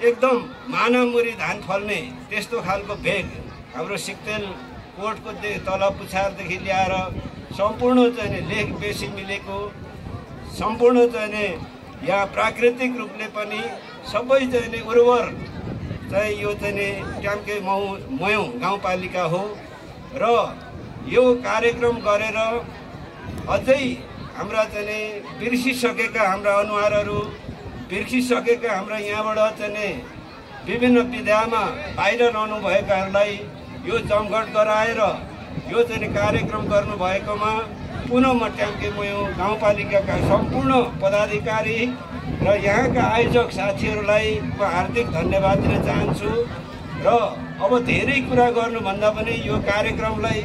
एकदम मानामुरी धान फल्ने त्यस्तो खालको भेग हाम्रो सिक्तेल कोटको तल पुछारदेखि ल्याएर सम्पूर्ण चाहिँ लेक बेसी मिलेको सम्पूर्ण चाहिँ यहाँ प्राकृतिक रूपले पनि सबै चाहिँ उर्वर चाहिँ यो चाहिँ ट्याम्के मयू गाउँपालिका हो। र यो कार्यक्रम गरेर अझै हाम्रा चाहिँ बिर्सिसकेका हाम्रा अनुहारहरू बिर्सिसकेका हाम्रा यहाँबाट चाहिँ विभिन्न विधामा बाहिर रहनुभएकाहरूलाई यो जमघट गराएर यो चाहिँ कार्यक्रम गर्नुभएकोमा पुनः म ट्याम्के मयू गाउँपालिकाका सम्पूर्ण पदाधिकारी र यहाँका आयोजक साथीहरूलाई म हार्दिक धन्यवाद दिन चाहन्छु। र अब धेरै कुरा गर्नुभन्दा पनि यो कार्यक्रमलाई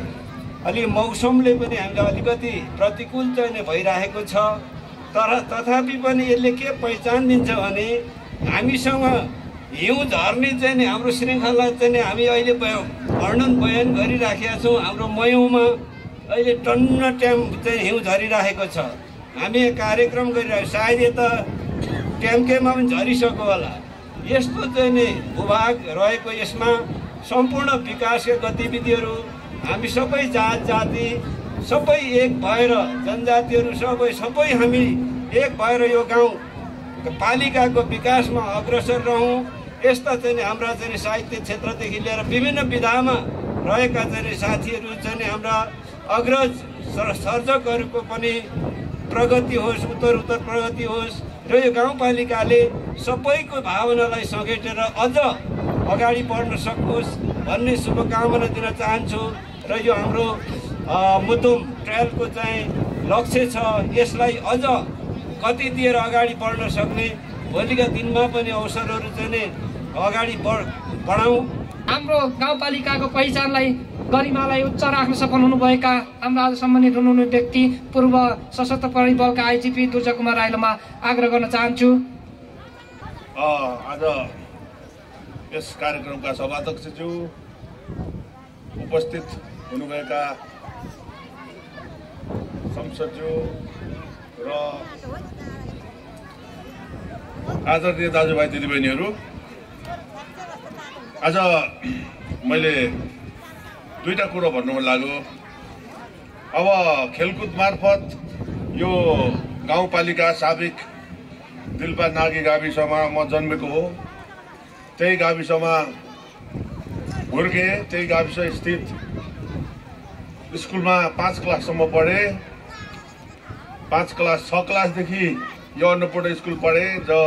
अलि मौसमले पनि हामीलाई अलिकति प्रतिकूल चाहिँ भइरहेको छ, तर तथापि पनि यसले के पहिचान दिन्छ भने हामीसँग हिउँ झर्ने चाहिँ हाम्रो श्रृङ्खला चाहिँ हामी अहिले वर्णन बयान गरिराखेका छौँ। हाम्रो मयूमा अहिले टन्न ट्याम चाहिँ हिउँ झरिरहेको छ हामी कार्यक्रम गरिरहेको सायद यता ट्याम्केमा पनि झरिसक्यो होला। यस्तो चाहिँ नि भूभाग रहेको यसमा सम्पूर्ण विकासका गतिविधिहरू हामी सबै जात जाति सबै एक भएर जनजातिहरू सबै हामी एक भएर यो गाउँ पालिकाको विकासमा अग्रसर रहौँ। यस्ता चाहिँ हाम्रा चाहिँ साहित्य क्षेत्रदेखि लिएर विभिन्न विधामा रहेका चाहिँ साथीहरू चाहिँ हाम्रा अग्रज सर्जकहरूको पनि प्रगति होस्, उत्तर प्रगति होस् र यो गाउँपालिकाले सबैको भावनालाई समेटेर अझ अगाडि बढ्न सकोस् भन्ने शुभकामना दिन चाहन्छु। र यो हाम्रो मुदुम ट्रायलको चाहिँ लक्ष्य छ, यसलाई अझ गति दिएर अगाडि बढ्न सक्ने भोलिका दिनमा पनि अवसरहरू चाहिँ अगाडि बढाउँ। हाम्रो गाउँपालिकाको पहिचानलाई गरिमालाई उच्च राख्न सफल हुनुभएका हाम्रा आज सम्मानित हुनुहुने व्यक्ति पूर्व सशस्त्र प्रहरी बलका आइजिपी दुर्जा कुमार राईलाई आग्रह गर्न चाहन्छु। आज यस कार्यक्रमका सभाध्यक्षज्यू, उपस्थित हुनुभएका संसदज्यू र आदरणीय दाजुभाइ दिदीबहिनीहरू, आज मैले दुईटा कुरो भन्नु मन लाग्यो। अब खेलकुद मार्फत यो गाउँपालिका साबिक दिल्पा नागी गाविसमा म जन्मेको हो। त्यही गाविसमा हुर्केँ, त्यही गाविस स्थित स्कुलमा 5 क्लाससम्म पढेँ। 6 क्लासदेखि यो अन्नपूर्ण स्कुल पढेँ जो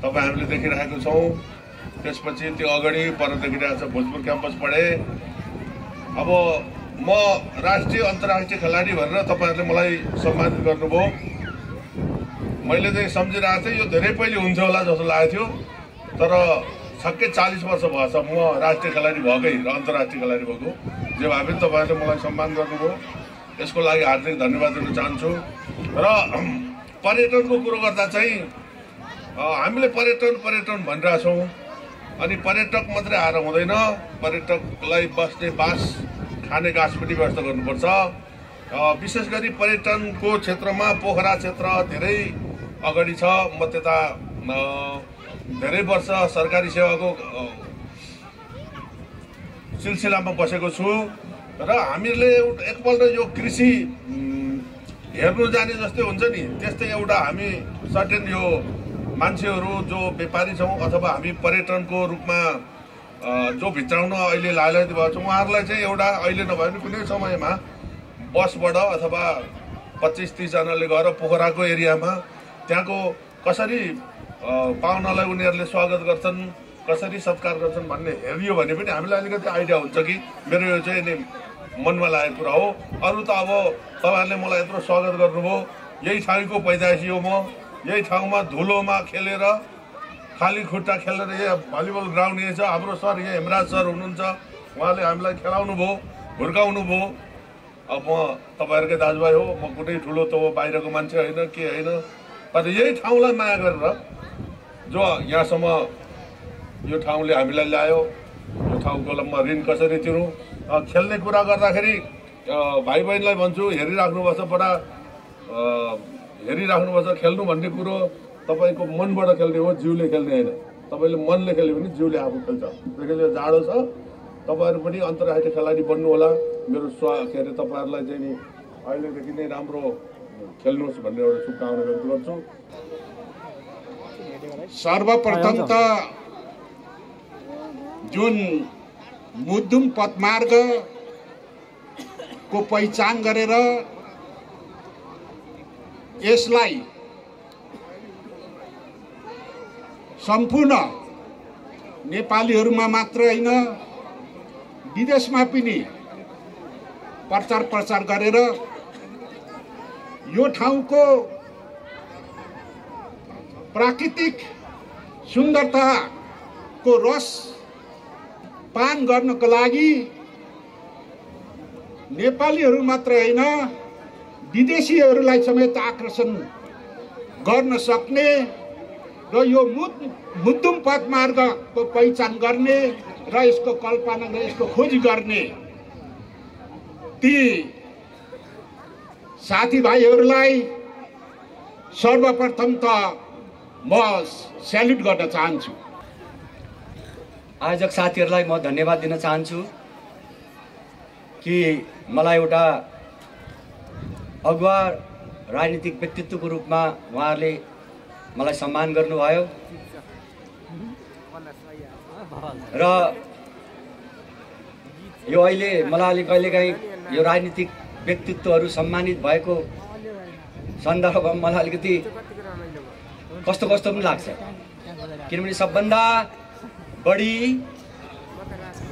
तपाईँ हामीले देखिरहेको छौँ। त्यसपछि त्यो अगाडि पर देखिरहेको छ भोजपुर क्याम्पस पढेँ। अब म राष्ट्रिय अन्तर्राष्ट्रिय खेलाडी भनेर तपाईँहरूले मलाई सम्मानित गर्नुभयो। मैले चाहिँ सम्झिरहेको थिएँ यो धेरै पहिले हुन्थ्यो होला जस्तो लागेको थियो, तर छक्कै 40 वर्ष भएछ म राष्ट्रिय खेलाडी भएकै र अन्तर्राष्ट्रिय खेलाडी भएको। जे भए पनि तपाईँहरूले मलाई सम्मान गर्नुभयो, यसको लागि हार्दिक धन्यवाद दिन चाहन्छु। र पर्यटनको कुरो गर्दा चाहिँ हामीले पर्यटन भनिरहेछौँ, अनि पर्यटक मात्रै आएर हुँदैन, पर्यटकलाई बस्ने बास खाने घाँस पनि व्यवस्था गर्नुपर्छ। विशेष गरी पर्यटनको क्षेत्रमा पोखरा क्षेत्र धेरै अगाडि छ। म त्यता धेरै वर्ष सरकारी सेवाको सिलसिलामा बसेको छु र हामीले एकपल्ट यो कृषि हेर्नु जाने जस्तै हुन्छ नि, त्यस्तै एउटा हामी सर्टेन यो मान्छेहरू जो व्यापारी छौँ अथवा हामी पर्यटनको रूपमा जो भित्राउन अहिले लालायत भएको छौँ, उहाँहरूलाई चाहिँ एउटा अहिले नभए पनि कुनै समयमा बसबाट अथवा 25-30 जनाले गएर पोखराको एरियामा त्यहाँको कसरी पाहुनालाई उनीहरूले स्वागत गर्छन्, कसरी सत्कार गर्छन् भन्ने हेरियो भने पनि हामीलाई अलिकति आइडिया हुन्छ कि मेरो यो चाहिँ नि मनमा लागेको कुरा हो। अरू त अब तपाईँहरूले मलाई यत्रो स्वागत गर्नुभयो, यही ठाउँको पैदाइसी हो म। यही ठाउँमा धुलोमा खेलेर खाली खुट्टा खेलेर यहाँ भलिबल ग्राउन्ड यही छ। हाम्रो सर यहाँ हेमराज सर हुनुहुन्छ, उहाँले हामीलाई खेलाउनु भयो, हुर्काउनु भयो। अब म तपाईँहरूकै दाजुभाइ हो, म कुनै ठुलो त बाहिरको मान्छे होइन के होइन, तर यही ठाउँलाई माया गरेर जो यहाँसम्म यो ठाउँले हामीलाई ल्यायो, यो ठाउँको म ऋण कसरी तिरौँ। खेल्ने कुरा गर्दाखेरि भाइ बहिनीलाई भन्छु, हेरिराख्नुपर्छ, खेल्नु भन्ने कुरो तपाईँको मनबाट खेल्ने हो, जिउले खेल्ने होइन। तपाईँले मनले खेल्यो भने जिउले आफू खेल्छ। त्यसैले जाडो छ, तपाईँहरू पनि अन्तर्राष्ट्रिय खेलाडी बन्नु होला। मेरो तपाईँहरूलाई चाहिँ नि अहिलेदेखि नै राम्रो खेल्नुहोस् भन्ने एउटा शुभकामना व्यक्त गर्छु। सर्वप्रथम त जुन मुदुम पदमार्गको पहिचान गरेर यसलाई सम्पूर्ण नेपालीहरूमा मात्र होइन विदेशमा पनि प्रचार प्रसार गरेर यो ठाउँको प्राकृतिक सुन्दरताको रस पान गर्नको लागि नेपालीहरू मात्र होइन विदेशीहरूलाई समेत आकर्षण गर्न सक्ने र यो मुदुम पदमार्गको पहिचान गर्ने र यसको कल्पना र यसको खोजी गर्ने ती साथीभाइहरूलाई सर्वप्रथम त म स्याल्युट गर्न चाहन्छु। आयोजक साथीहरूलाई म धन्यवाद दिन चाहन्छु कि मलाई एउटा अगुवा राजनीतिक व्यक्तित्वको रूपमा उहाँहरूले मलाई सम्मान गर्नुभयो र यो अहिले मलाई कहिलेकाहीँ यो राजनीतिक व्यक्तित्वहरू सम्मानित भएको सन्दर्भमा मलाई अलिकति कस्तो पनि लाग्छ, किनभने सबभन्दा बढी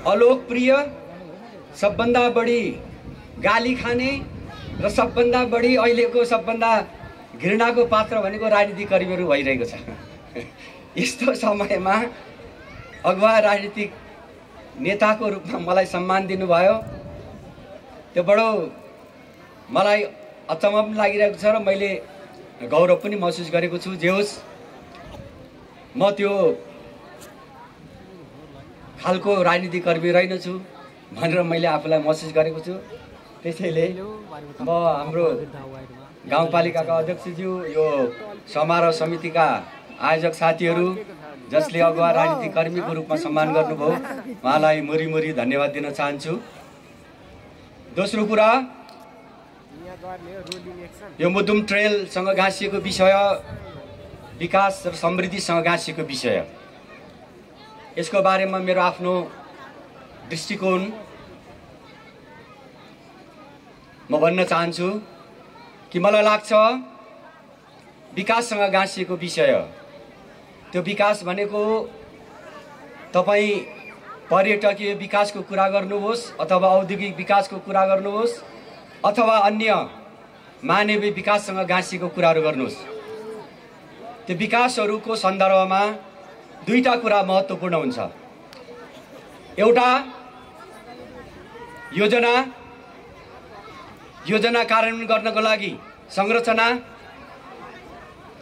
अलोकप्रिय, सबभन्दा बढी गाली खाने र सबभन्दा बढी अहिलेको सबभन्दा घृणाको पात्र भनेको राजनीतिक कर्मीहरू भइरहेको छ। यस्तो समयमा अगुवा राजनीतिक नेताको रूपमा मलाई सम्मान दिनुभयो, त्यो बडो मलाई अचम्म पनि लागिरहेको छ र मैले गौरव पनि महसुस गरेको छु। जे होस्, म त्यो खालको राजनीतिक कर्मी रहेनछु भनेर मैले आफूलाई महसुस गरेको छु। त्यसैले म हाम्रो गाउँपालिकाका अध्यक्षज्यू, यो समारोह समितिका आयोजक साथीहरू जसले अगुवा राजनीतिक कर्मीको रूपमा सम्मान गर्नुभयो, उहाँलाई मुरी धन्यवाद दिन चाहन्छु। दोस्रो कुरा, यो मुदुम ट्रेलसँग गाँसिएको विषय, विकास र समृद्धिसँग गाँसिएको विषय, यसको बारेमा मेरो आफ्नो दृष्टिकोण म भन्न चाहन्छु कि मलाई लाग्छ विकाससँग गाँसिएको विषय, त्यो विकास भनेको तपाईँ पर्यटकीय विकासको कुरा गर्नुहोस् अथवा औद्योगिक विकासको कुरा गर्नुहोस् अथवा अन्य मानवीय विकाससँग गाँसिएको कुराहरू गर्नुहोस्, त्यो विकासहरूको सन्दर्भमा दुईटा कुरा महत्त्वपूर्ण हुन्छ। एउटा योजना कार्यान्वयन गर्नको लागि संरचना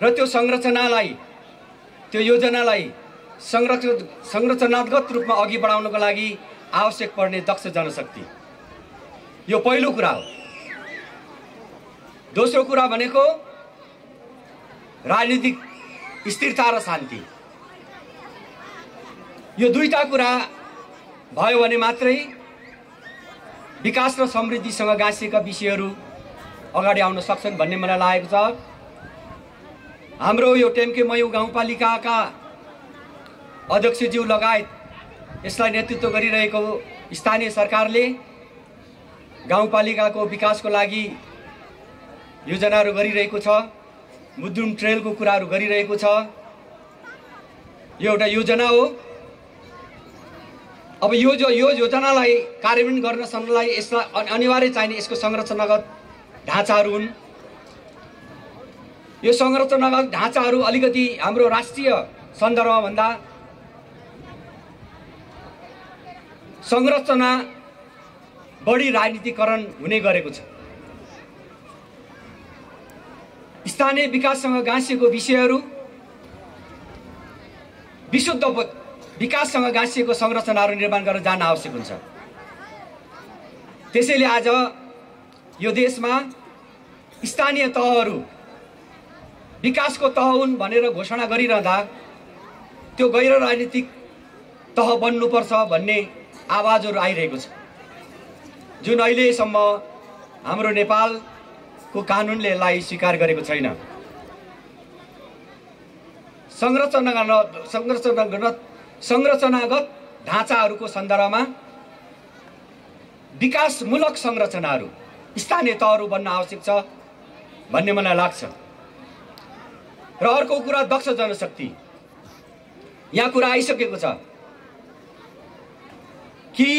र त्यो संरचनालाई, त्यो योजनालाई संरचनात्मक रूपमा अघि बढाउनको लागि आवश्यक पर्ने दक्ष जनशक्ति, यो पहिलो कुरा हो। दोस्रो कुरा भनेको राजनीतिक स्थिरता र शान्ति। यो दुईटा कुरा भयो भने मात्रै विकास र समृद्धिसँग गाँसिएका विषयहरू अगाडि आउन सक्छन् भन्ने मलाई लागेको छ। हाम्रो यो टेम्के मयू गाउँपालिकाका अध्यक्षज्यू लगायत यसलाई नेतृत्व गरिरहेको स्थानीय सरकारले गाउँपालिकाको विकासको लागि योजनाहरू गरिरहेको छ, मुदुम ट्रेलको कुराहरू गरिरहेको छ। यो एउटा योजना हो। अब यो योजनालाई कार्यान्वयन गर्नसम्मलाई यसलाई अनिवार्य चाहिने यसको संरचनागत ढाँचाहरू हुन्। यो संरचनागत ढाँचाहरू अलिकति हाम्रो राष्ट्रिय सन्दर्भमा भन्दा संरचना बढी राजनीतिकरण हुने गरेको छ। स्थानीय विकाससँग गाँसिएको विषयहरू विशुद्ध विकाससँग गाँसिएको संरचनाहरू निर्माण गर्न जान आवश्यक हुन्छ। त्यसैले आज यो देशमा स्थानीय तहहरू विकासको तह हुन् भनेर घोषणा गरिरहँदा त्यो गैर राजनीतिक तह बन्नुपर्छ भन्ने आवाजहरू आइरहेको छ, जुन अहिलेसम्म हाम्रो नेपालको कानुनले यसलाई स्वीकार गरेको छैन। संरचनागत ढाँचाहरूको सन्दर्भमा विकासमूलक संरचनाहरू स्थानीय तहहरू बन्न आवश्यक छ भन्ने मलाई लाग्छ। र अर्को कुरा दक्ष जनशक्ति। यहाँ कुरा आइसकेको छ कि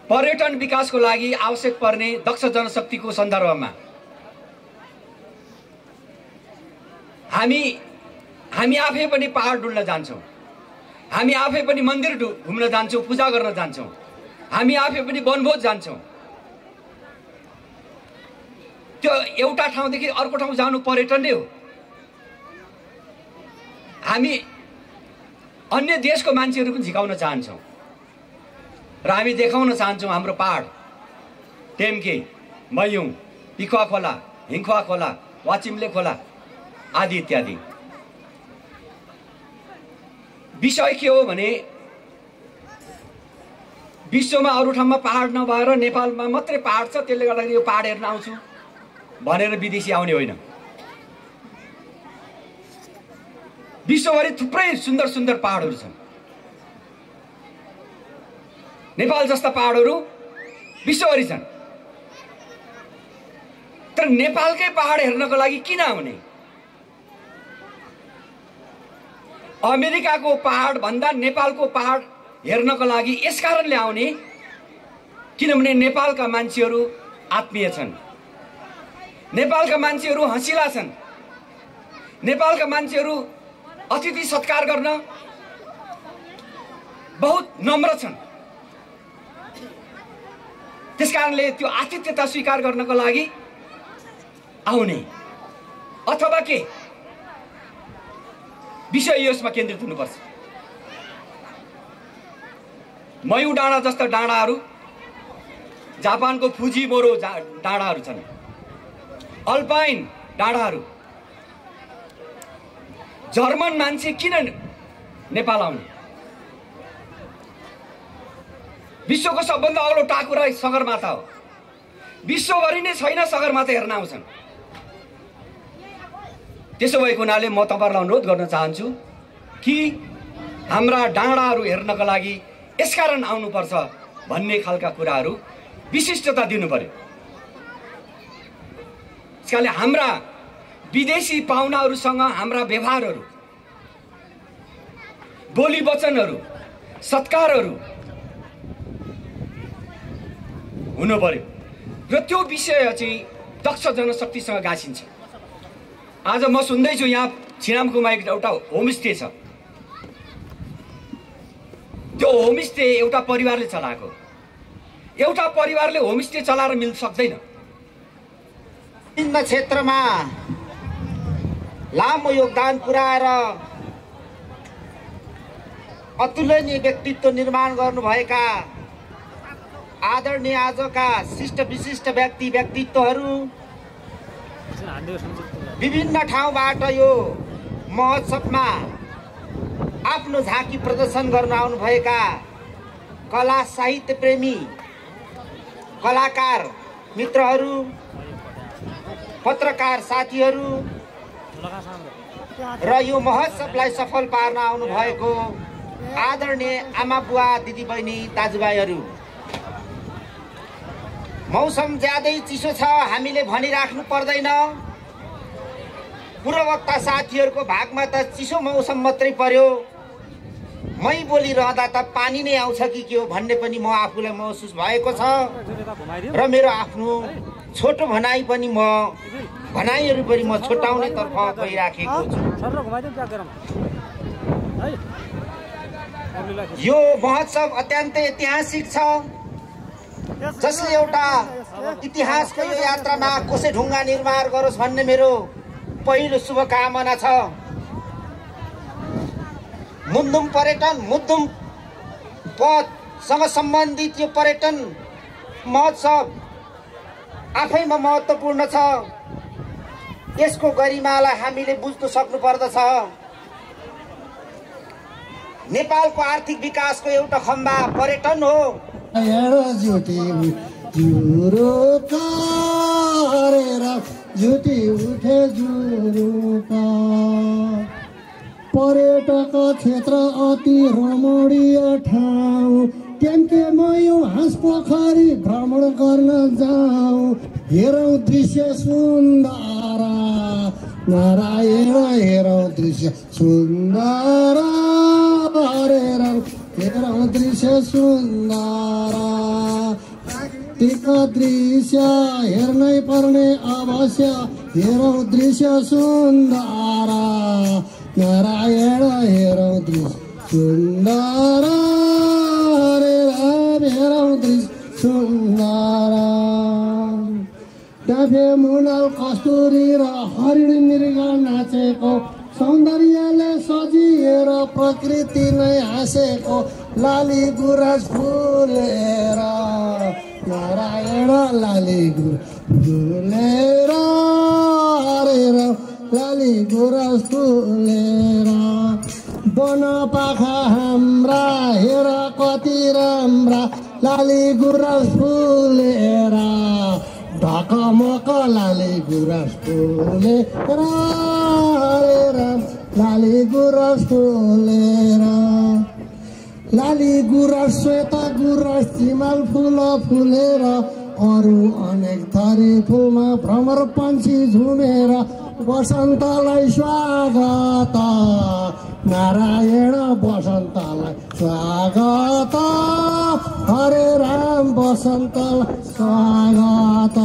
पर्यटन विकासको लागि आवश्यक पर्ने दक्ष जनशक्तिको सन्दर्भमा हामी आफै पनि पहाड डुल्न जान्छौँ, हामी आफै पनि मन्दिर घुम्न जान्छौँ, पूजा गर्न जान्छौँ, हामी आफै पनि वनभोज जान्छौँ। त्यो एउटा ठाउँदेखि अर्को ठाउँ जानु पर्यटन नै हो। हामी अन्य देशको मान्छेहरू पनि झिकाउन चाहन्छौँ र हामी देखाउन चाहन्छौँ हाम्रो पहाड, टेम्के, मयूङ, पिखुवा खोला, हिङखुवा खोला वाचिम्ले खोला आदि इत्यादि। विषय के हो भने विश्वमा अरू ठाउँमा पहाड नभएर नेपालमा मात्रै पहाड छ, त्यसले गर्दाखेरि यो पहाड हेर्न आउँछु भनेर विदेशी आउने होइन। विश्वभरि थुप्रै सुन्दर सुन्दर पहाडहरू छन्। नेपाल जस्ता पहाडहरू विश्वभरि छन्, तर नेपालकै पहाड हेर्नको लागि किन आउने? अमेरिकाको पहाड भन्दा नेपालको पहाड हेर्नको लागि यस कारणले आउने किनभने नेपालका मान्छेहरू आत्मीय छन्, नेपालका मान्छेहरू हँसिला छन्, नेपालका मान्छेहरू अतिथि सत्कार गर्न बहुत नम्र छन्। त्यसकारणले त्यो आतिथ्यता स्वीकार गर्नको लागि आउने अथवा के विषय यसमा केन्द्रित हुनुपर्छ। मयू डाँडा जस्ता डाँडाहरू, जापानको फुजिमोरो डाँडाहरू छन्, अल्पाइन डाँडाहरू। जर्मन मान्छे किन नेपाल आउने? विश्वको सबभन्दा अग्लो टाकुरा सगरमाथा हो, विश्वभरि नै छैन सगरमाथा हेर्न आउँछन्। त्यसो भएको हुनाले म तपाईहरुलाई अनुरोध गर्न चाहन्छु कि हाम्रा डाँडाहरू हेर्नका लागि यसकारण आउनुपर्छ भन्ने खालका कुराहरू विशिष्टता दिनु पर्यो। त्यसकारणले हाम्रा विदेशी पाहुनाहरूसँग हाम्रा व्यवहारहरू, बोली वचनहरू, सत्कारहरू हुनु पर्यो र त्यो विषय चाहिँ दक्ष जनशक्तिसँग गाँसिन्छ। आज म सुन्दैछु यहाँ छिरामकुमा एउटा होमस्टे छ। त्यो होमस्टे एउटा परिवारले चलाएको। एउटा परिवारले होमस्टे चलाएर मिल्न सक्दैन। विभिन्न क्षेत्रमा लामो योगदान पुर्याएर अतुलनीय व्यक्तित्व निर्माण गर्नुभएका आदरणीय आजका शिष्ट विशिष्ट व्यक्तित्वहरू विभिन्न ठाउँबाट यो महोत्सवमा आफ्नो झाँकी प्रदर्शन गर्न आउनुभएका कला साहित्य प्रेमी कलाकार मित्रहरू, पत्रकार साथीहरू र यो महोत्सवलाई सफल पार्न आउनुभएको आदरणीय आमा बुवा दिदीबहिनी दाजुभाइहरू, मौसम ज्यादै चिसो छ, हामीले भनिराख्नु पर्दैन। पूर्ववक्ता साथीहरूको भागमा त चिसो मौसम मात्रै पर्यो, मै बोलिरहँदा त पानी नै आउँछ कि के हो भन्ने पनि म आफूलाई महसुस भएको छ र मेरो आफ्नो छोटो भनाइ पनि भनाइहरू पनि म छुट्याउने तर्फ गइराखेको छु। यो महोत्सव अत्यन्तै ऐतिहासिक छ, जसले एउटा इतिहासको यो यात्रामा कसै ढुङ्गा निर्माण गरोस् भन्ने मेरो पहिलो शुभकामना छ। मुन्दुम पर्यटन, मुन्दुम पथसँग सम्बन्धित यो पर्यटन महोत्सव आफैमा महत्त्वपूर्ण छ। यसको गरिमालाई हामीले बुझ्न सक्नु पर्दछ। नेपालको आर्थिक विकासको एउटा खम्बा पर्यटन हो। जुटी उठे जुरुका पर्यटक क्षेत्र अति रमणीय ठाउँ, के म यो हाँस पोखरी भ्रमण गर्न जाऊ, हेरौँ दृश्य सुन्दर नारायण, हेरौँ दृश्य सुन्दर हेरौँ दृश्य सुन्दर। टिका दृश्य हेर्नै पर्ने अवश्य, हेरौँ दृश्य सुन्दर नारायण, हेरौँ दृश्य सुन्दर हेरौँ दृश्य सुन्दर। डाफे मुनाल कस्तुरी र हरिण मृग नाचेको, सौन्दर्यले सजिएर प्रकृति नै हाँसेको, लाली गुराँस फुलेर नारायण, लाली गुराँस फुलेर राम लाली गुराँस फुलेर बनपाखा हाम्रा हेर कति राम्रा लाली गुराँस फुलेर ढकमक लाली गुराँस फुलेर हरे राम लाली गुराँस फुलेर लाली गुराँस श्वेत गुराँस चिमाल फुल फुलेर अरू अनेक थरी फुलमा भ्रमर पन्छी झुमेर बसन्तलाई स्वागत नारायण बसन्तलाई स्वागत हरे राम बसन्तलाई स्वागत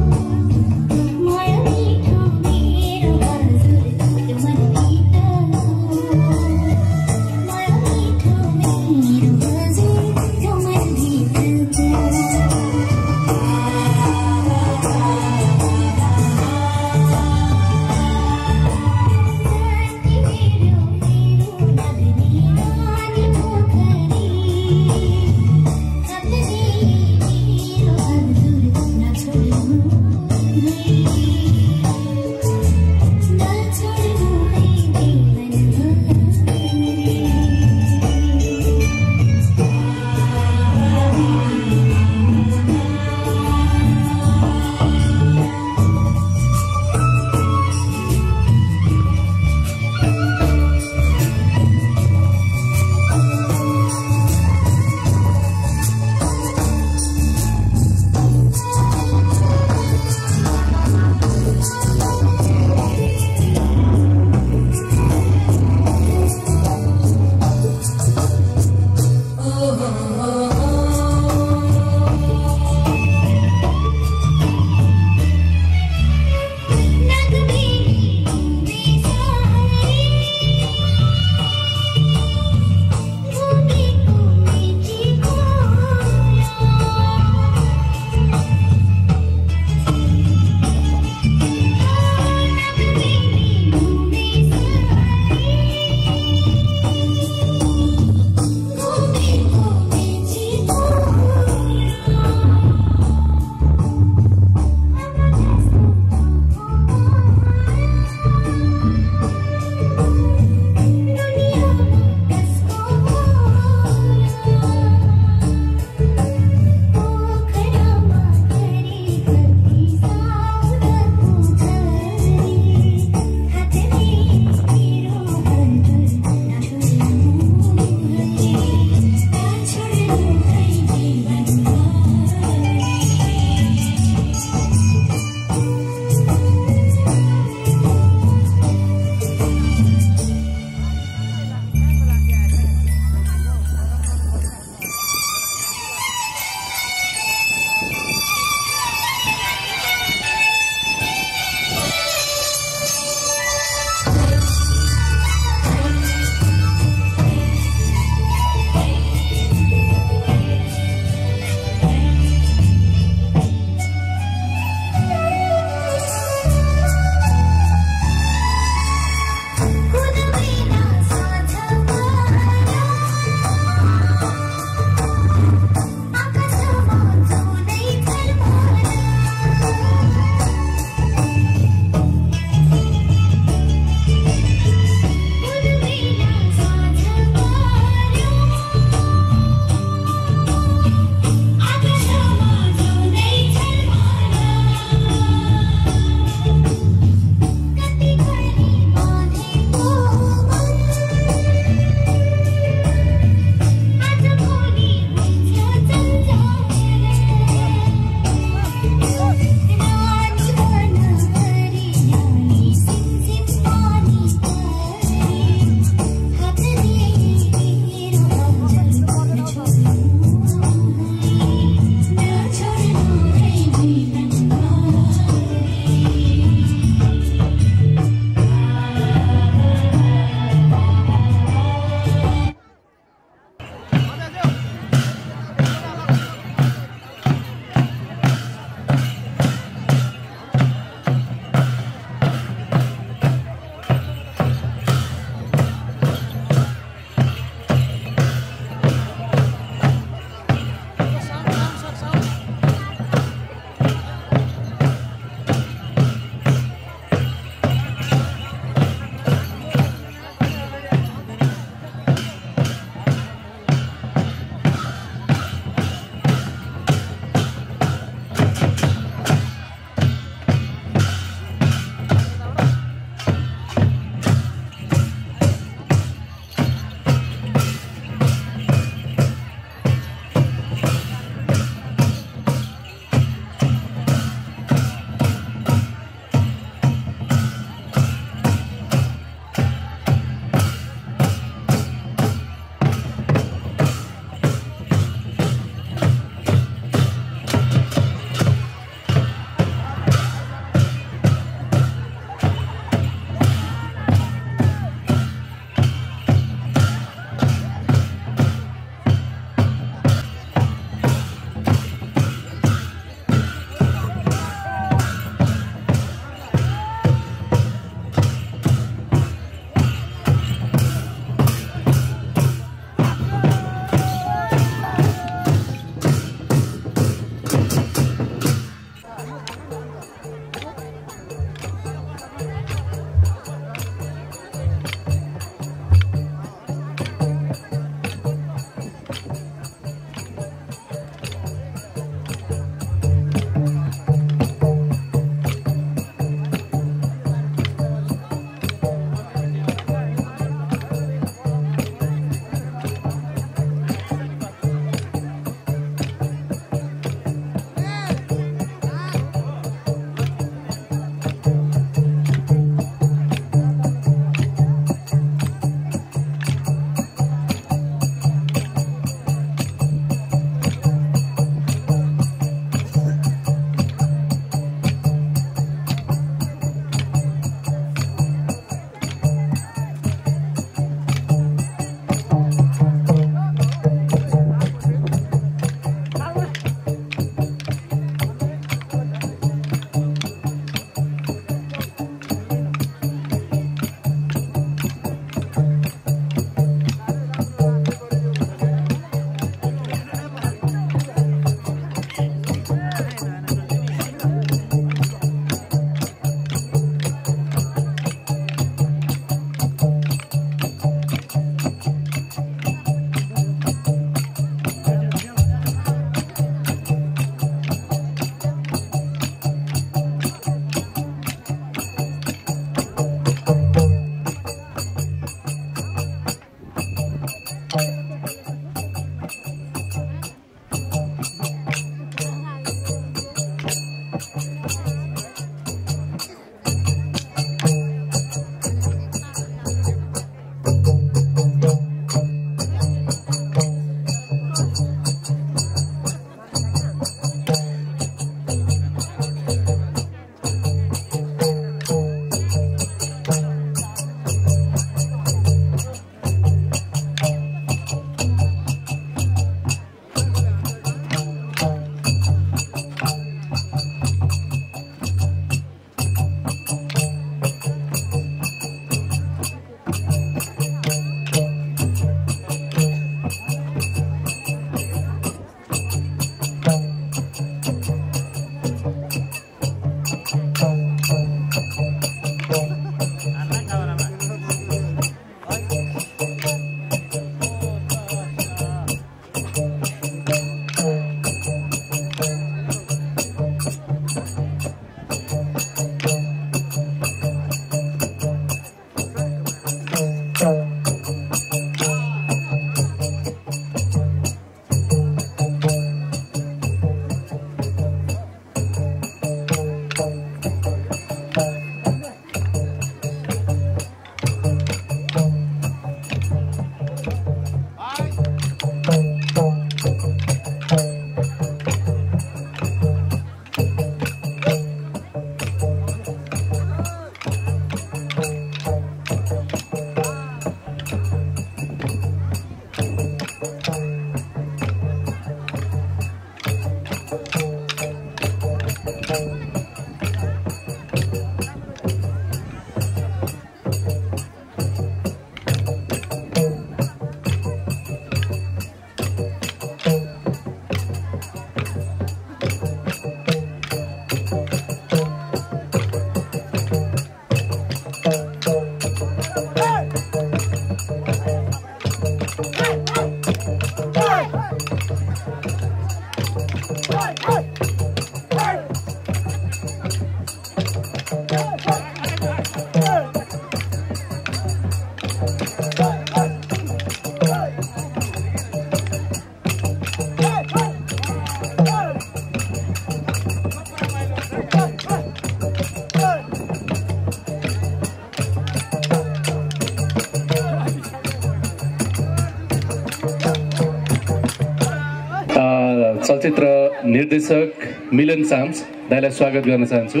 चलचित्र निर्देशक मिलन साम्स दाइलाई स्वागत गर्न चाहन्छु।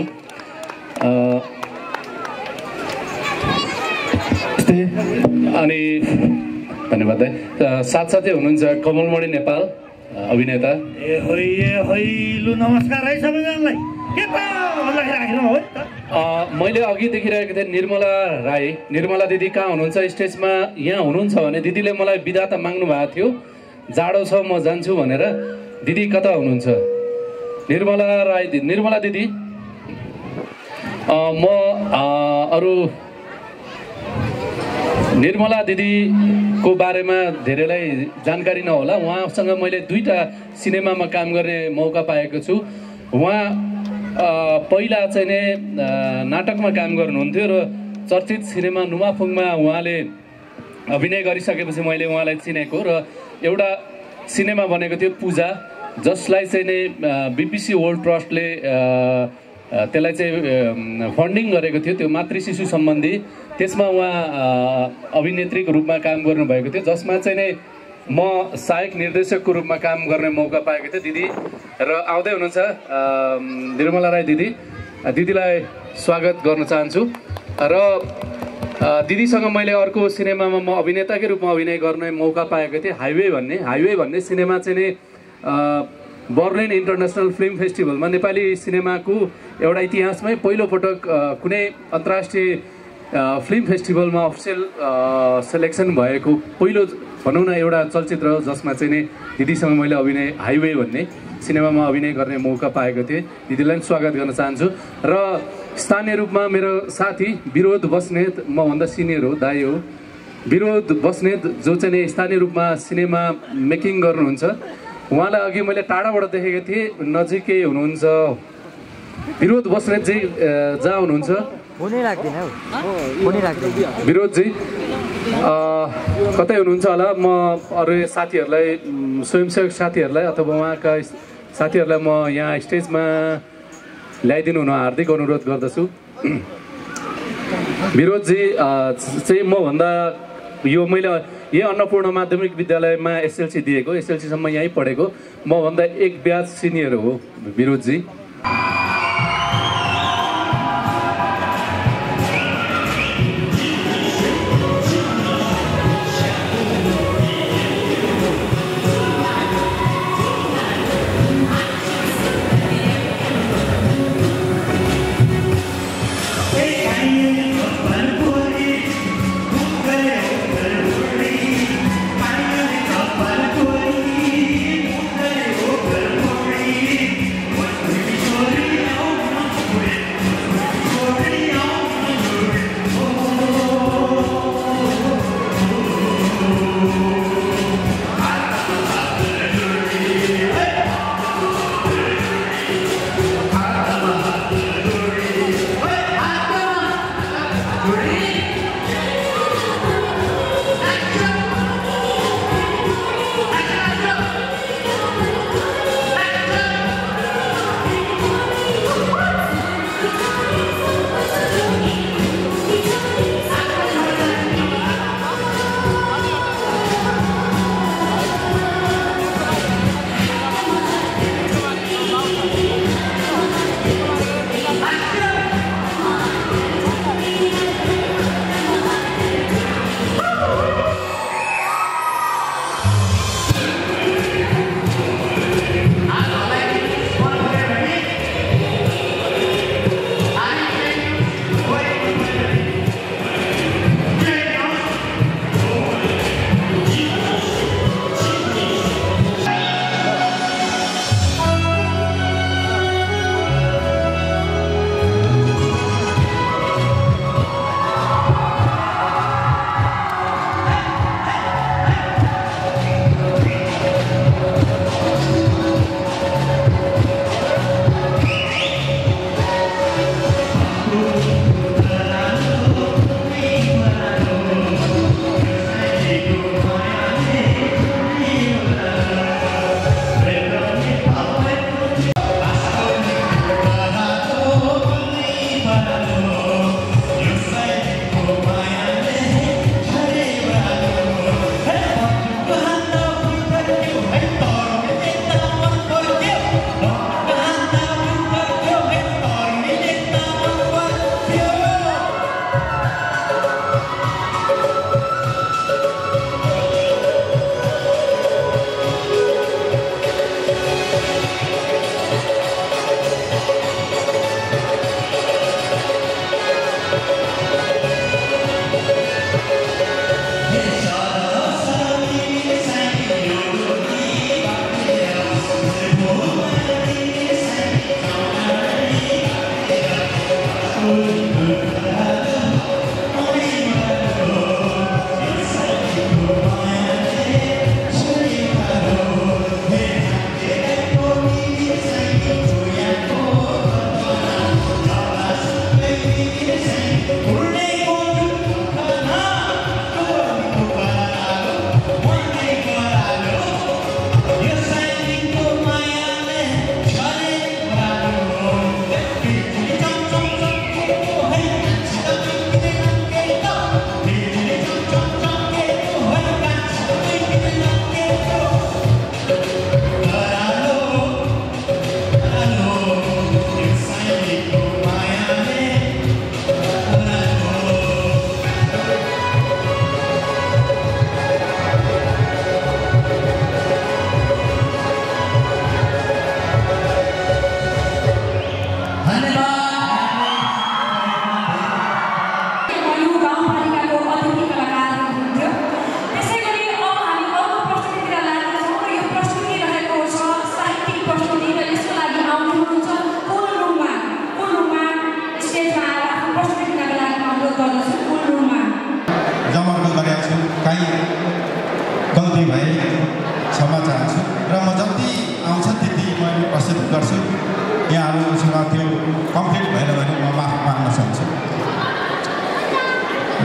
अनि धन्यवाद दाइ। साथसाथै हुनुहुन्छ कमलमणि नेपाल अभिनेता। लु नमस्कार है सबैजनालाई। के त राख्नु हो मैले अघि देखिरहेको थिएँ निर्मला राई। निर्मला दिदी कहाँ हुनुहुन्छ? स्टेजमा यहाँ हुनुहुन्छ भने दिदीले मलाई बिदा त माग्नु भएको थियो, जाडो छ म जान्छु भनेर। दिदी कता हुनुहुन्छ? निर्मला राई दिदी, निर्मला दिदी। म अरू निर्मला दिदीको बारेमा धेरैलाई जानकारी नहोला। उहाँसँग मैले 2टा सिनेमामा काम गर्ने मौका पाएको छु। उहाँ पहिला चाहिँ नै नाटकमा काम गर्नुहुन्थ्यो र चर्चित सिनेमा नुमाफुङमा उहाँले अभिनय गरिसकेपछि मैले उहाँलाई चिनेको र एउटा सिनेमा बनेको थियो पूजा, जसलाई चाहिँ नै बीपीसी वर्ल्ड ट्रस्टले त्यसलाई चाहिँ फन्डिङ गरेको थियो, त्यो मातृ शिशु सम्बन्धी। त्यसमा उहाँ अभिनेत्रीको रूपमा काम गर्नुभएको थियो, जसमा चाहिँ नै म सहायक निर्देशकको रूपमा काम गर्ने मौका पाएको थिएँ। दिदी र आउँदै हुनुहुन्छ निर्मला राई दिदी। दिदीलाई स्वागत गर्न चाहन्छु। र दिदीसँग मैले अर्को सिनेमामा म अभिनेताकै रूपमा अभिनय गर्ने मौका पाएको थिएँ। हाइवे भन्ने सिनेमा चाहिँ नै बर्लिन इन्टरनेसनल फिल्म फेस्टिभलमा नेपाली सिनेमाको एउटा इतिहासमै पहिलोपटक कुनै अन्तर्राष्ट्रिय फिल्म फेस्टिभलमा अफिसियल सेलेक्सन भएको पहिलो भनौँ न एउटा चलचित्र हो, जसमा चाहिँ नि दिदीसँग मैले अभिनय हाइवे भन्ने सिनेमामा अभिनय गर्ने मौका पाएको थिएँ। दिदीलाई स्वागत गर्न चाहन्छु। र स्थानीय रूपमा मेरो साथी विरोध बस्नेत, मभन्दा सिनियर हो, दाइ हो, विरोध बस्नेत, जो चाहिँ नि स्थानीय रूपमा सिनेमा मेकिङ गर्नुहुन्छ। उहाँलाई अघि मैले टाढाबाट देखेको थिएँ, नजिकै हुनुहुन्छ। विरोध बस्नेतजी जहाँ हुनुहुन्छ विरोधजी कतै हुनुहुन्छ होला। म अरू साथीहरूलाई, स्वयंसेवक साथीहरूलाई अथवा उहाँका साथीहरूलाई म यहाँ स्टेजमा ल्याइदिनु हुन हार्दिक अनुरोध गर्दछु। विरोधजी चाहिँ मभन्दा यो मैले यही अन्नपूर्ण माध्यमिक विद्यालयमा एसएलसी दिएको, एसएलसीसम्म यहीँ पढेको, मभन्दा 1 ब्याच सिनियर हो विरोधजी।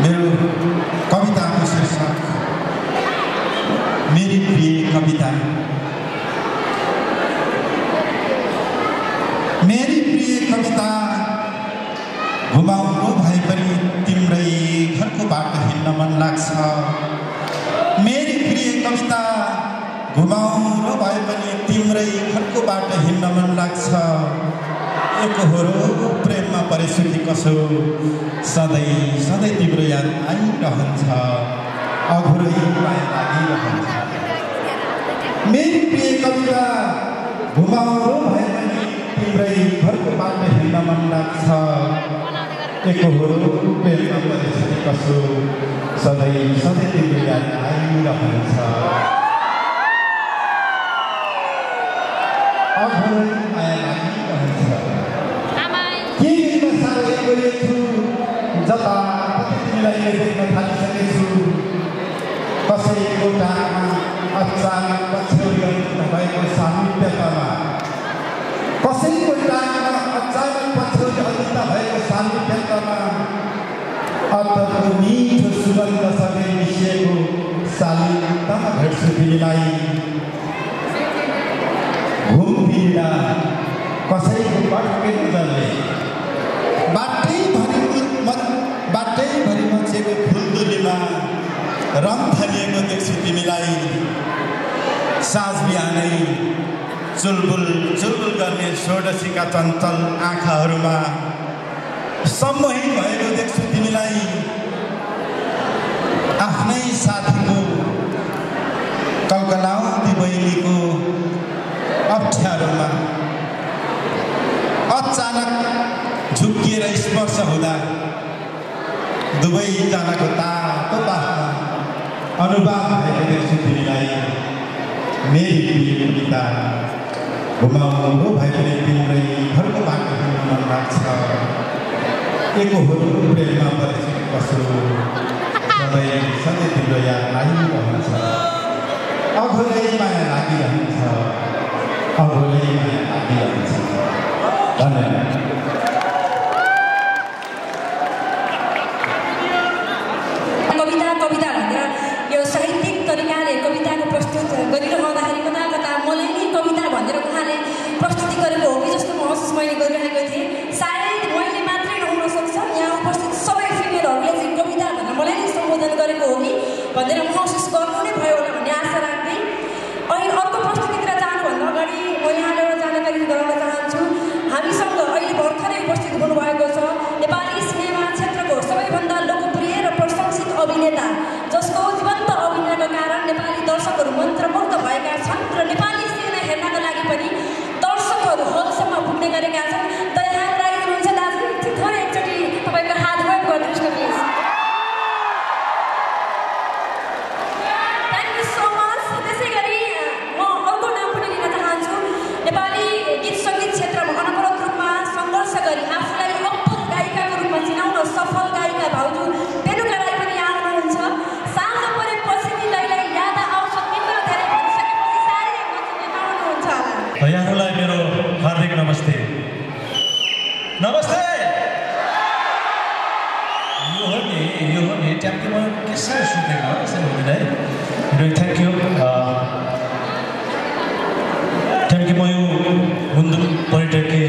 मेरो कविताको शीर्षक मेरी प्रिय कविता। मेरी प्रिय कविता, घुमाउरो भए पनि तिम्रै घरको बाटो हिँड्न मन लाग्छ। मेरी प्रिय कविता, घुमाउरो भए पनि तिम्रै घरको बाटो हिँड्न मन लाग्छ। एकहोरो प्रेममा परेछु कि कसो, सधैँ सधैँ तिम्रो याद आइरहन्छ, अघोरै माया लागिरहन्छ। मेरी प्रिय कविता, घुमाउरो भए पनि तिम्रै घरको बाटो हिँड्न मन लाग्छ। एकहोरो प्रेममा परेछु कि कसो, सधैँ सधैँ तिम्रो याद आइरहन्छ, अघोरै माया लागिरहन्छ। के दिन साह्रो गरेको छु, जता तिमीलाई देख्न थालिसकेछु। कसैको टाढामा अचानक पछ्यौरी भएको सामिप्यतामा, कसैको टाढामा अचानक पछ्यौरी भएको सामिप्यतामा, अत्तरको मिठो सुगन्ध सबै मिसिएको शालीनतामा भेट्छु तिमीलाई। घुमफिर्दा कसैको पटके नजरले बाटैभरि मचेको फुलदुलीमा रङ थलिएको देख्छु तिमीलाई। साँझ बिहानै चुलबुल चुलबुल गर्ने षोडशीका चञ्चल आँखाहरूमा सम्मोहित भएको देख्छु तिमीलाई। आफ्नै साथीको कल्कलाउँदी बहिनीको अप्ठ्यारोमा अचानक झुक्किएर स्पर्श हुँदा दुवैजनाको तातो बाफमा अनुवाद भएको देख्छु तिमीलाई। मेरी प्रिय कविता, घुमाउरो भए पनि तिम्रै घरको बाटो हिँड्न मन लाग्छ। एकहोरो प्रेममा परेछु कि कसो, सधैँ सधैँ तिम्रो याद आइरहन्छ, अघोरै माया लागिरहन्छ, अघोरै माया लागिरहन्छ। धन्यवाद। कविता भनेर यो साहित्यिक तरिकाले कविताको प्रस्तुत गरिरहँदाखेरि कता कता मलाई नै कविता भनेर उहाँले प्रस्तुति गरेको हो कि जस्तो महसुस मैले गरिरहेको थिएँ। सायद मैले मात्रै नहुन सक्छ, यहाँ उपस्थित सबै फिमेलहरूले चाहिँ कविता भनेर मलाई नै सम्बोधन गरेको हो कि भनेर महसुस गर्नु नै भयो होला भन्ने आशा राख्दै अहिले अर्को प्रस्तुतितिर जानुभन्दा अगाडि म यहाँले एउटा जानकारी गराउन चाहन्छु। हामीसँग अहिले भर्खरै उपस्थित हुनुभएको छ नेपाली सिनेमा क्षेत्रको सबैभन्दा लोकप्रिय र प्रशंसित अभिनेता, जसको जीवन्त अभिनयका कारण नेपाली दर्शकहरू मन्त्रमुग्ध भएका छन् र नेपाली सिनेमा हेर्नका लागि पनि दर्शकहरू हलसम्म पुग्ने गरेका छन्। त यहाँ राखिदिनुहुन्छ दाजु, थोरै एकचोटि तपाईँको हात वेभ गरिदिनुहोस् न please. Thank you so much. त्यसै गरी म अर्को नाम पनि लिन चाहन्छु। नेपाली गीत सङ्गीत क्षेत्रमा अनवरत रूपमा सङ्घर्ष गरी आफूलाई अब्बल गायिकाको रूपमा चिनाउन सफल गायिका भाउजू बेलुका राई पनि आउनुहुन्छ। साँझ परेपछि तिमीलाई याद आउँछ तिम्रो धेरै भनिसकेपछि साह्रै नचिन्ने आउनुहुन्छ होला। यहाँहरूलाई मेरो हार्दिक नमस्ते। नमस्ते। यो हो नि ट्याम्कीमा के साह्रो सुतेको यसरी हुँदैन है। Thank you. ट्याम्कीमा यो मुन्दुम पर्यटकीय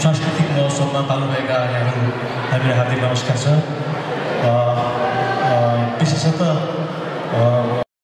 सांस्कृतिक महोत्सवमा पाल्नुभएका यहाँहरू हामीलाई हार्दिक नमस्कार छ।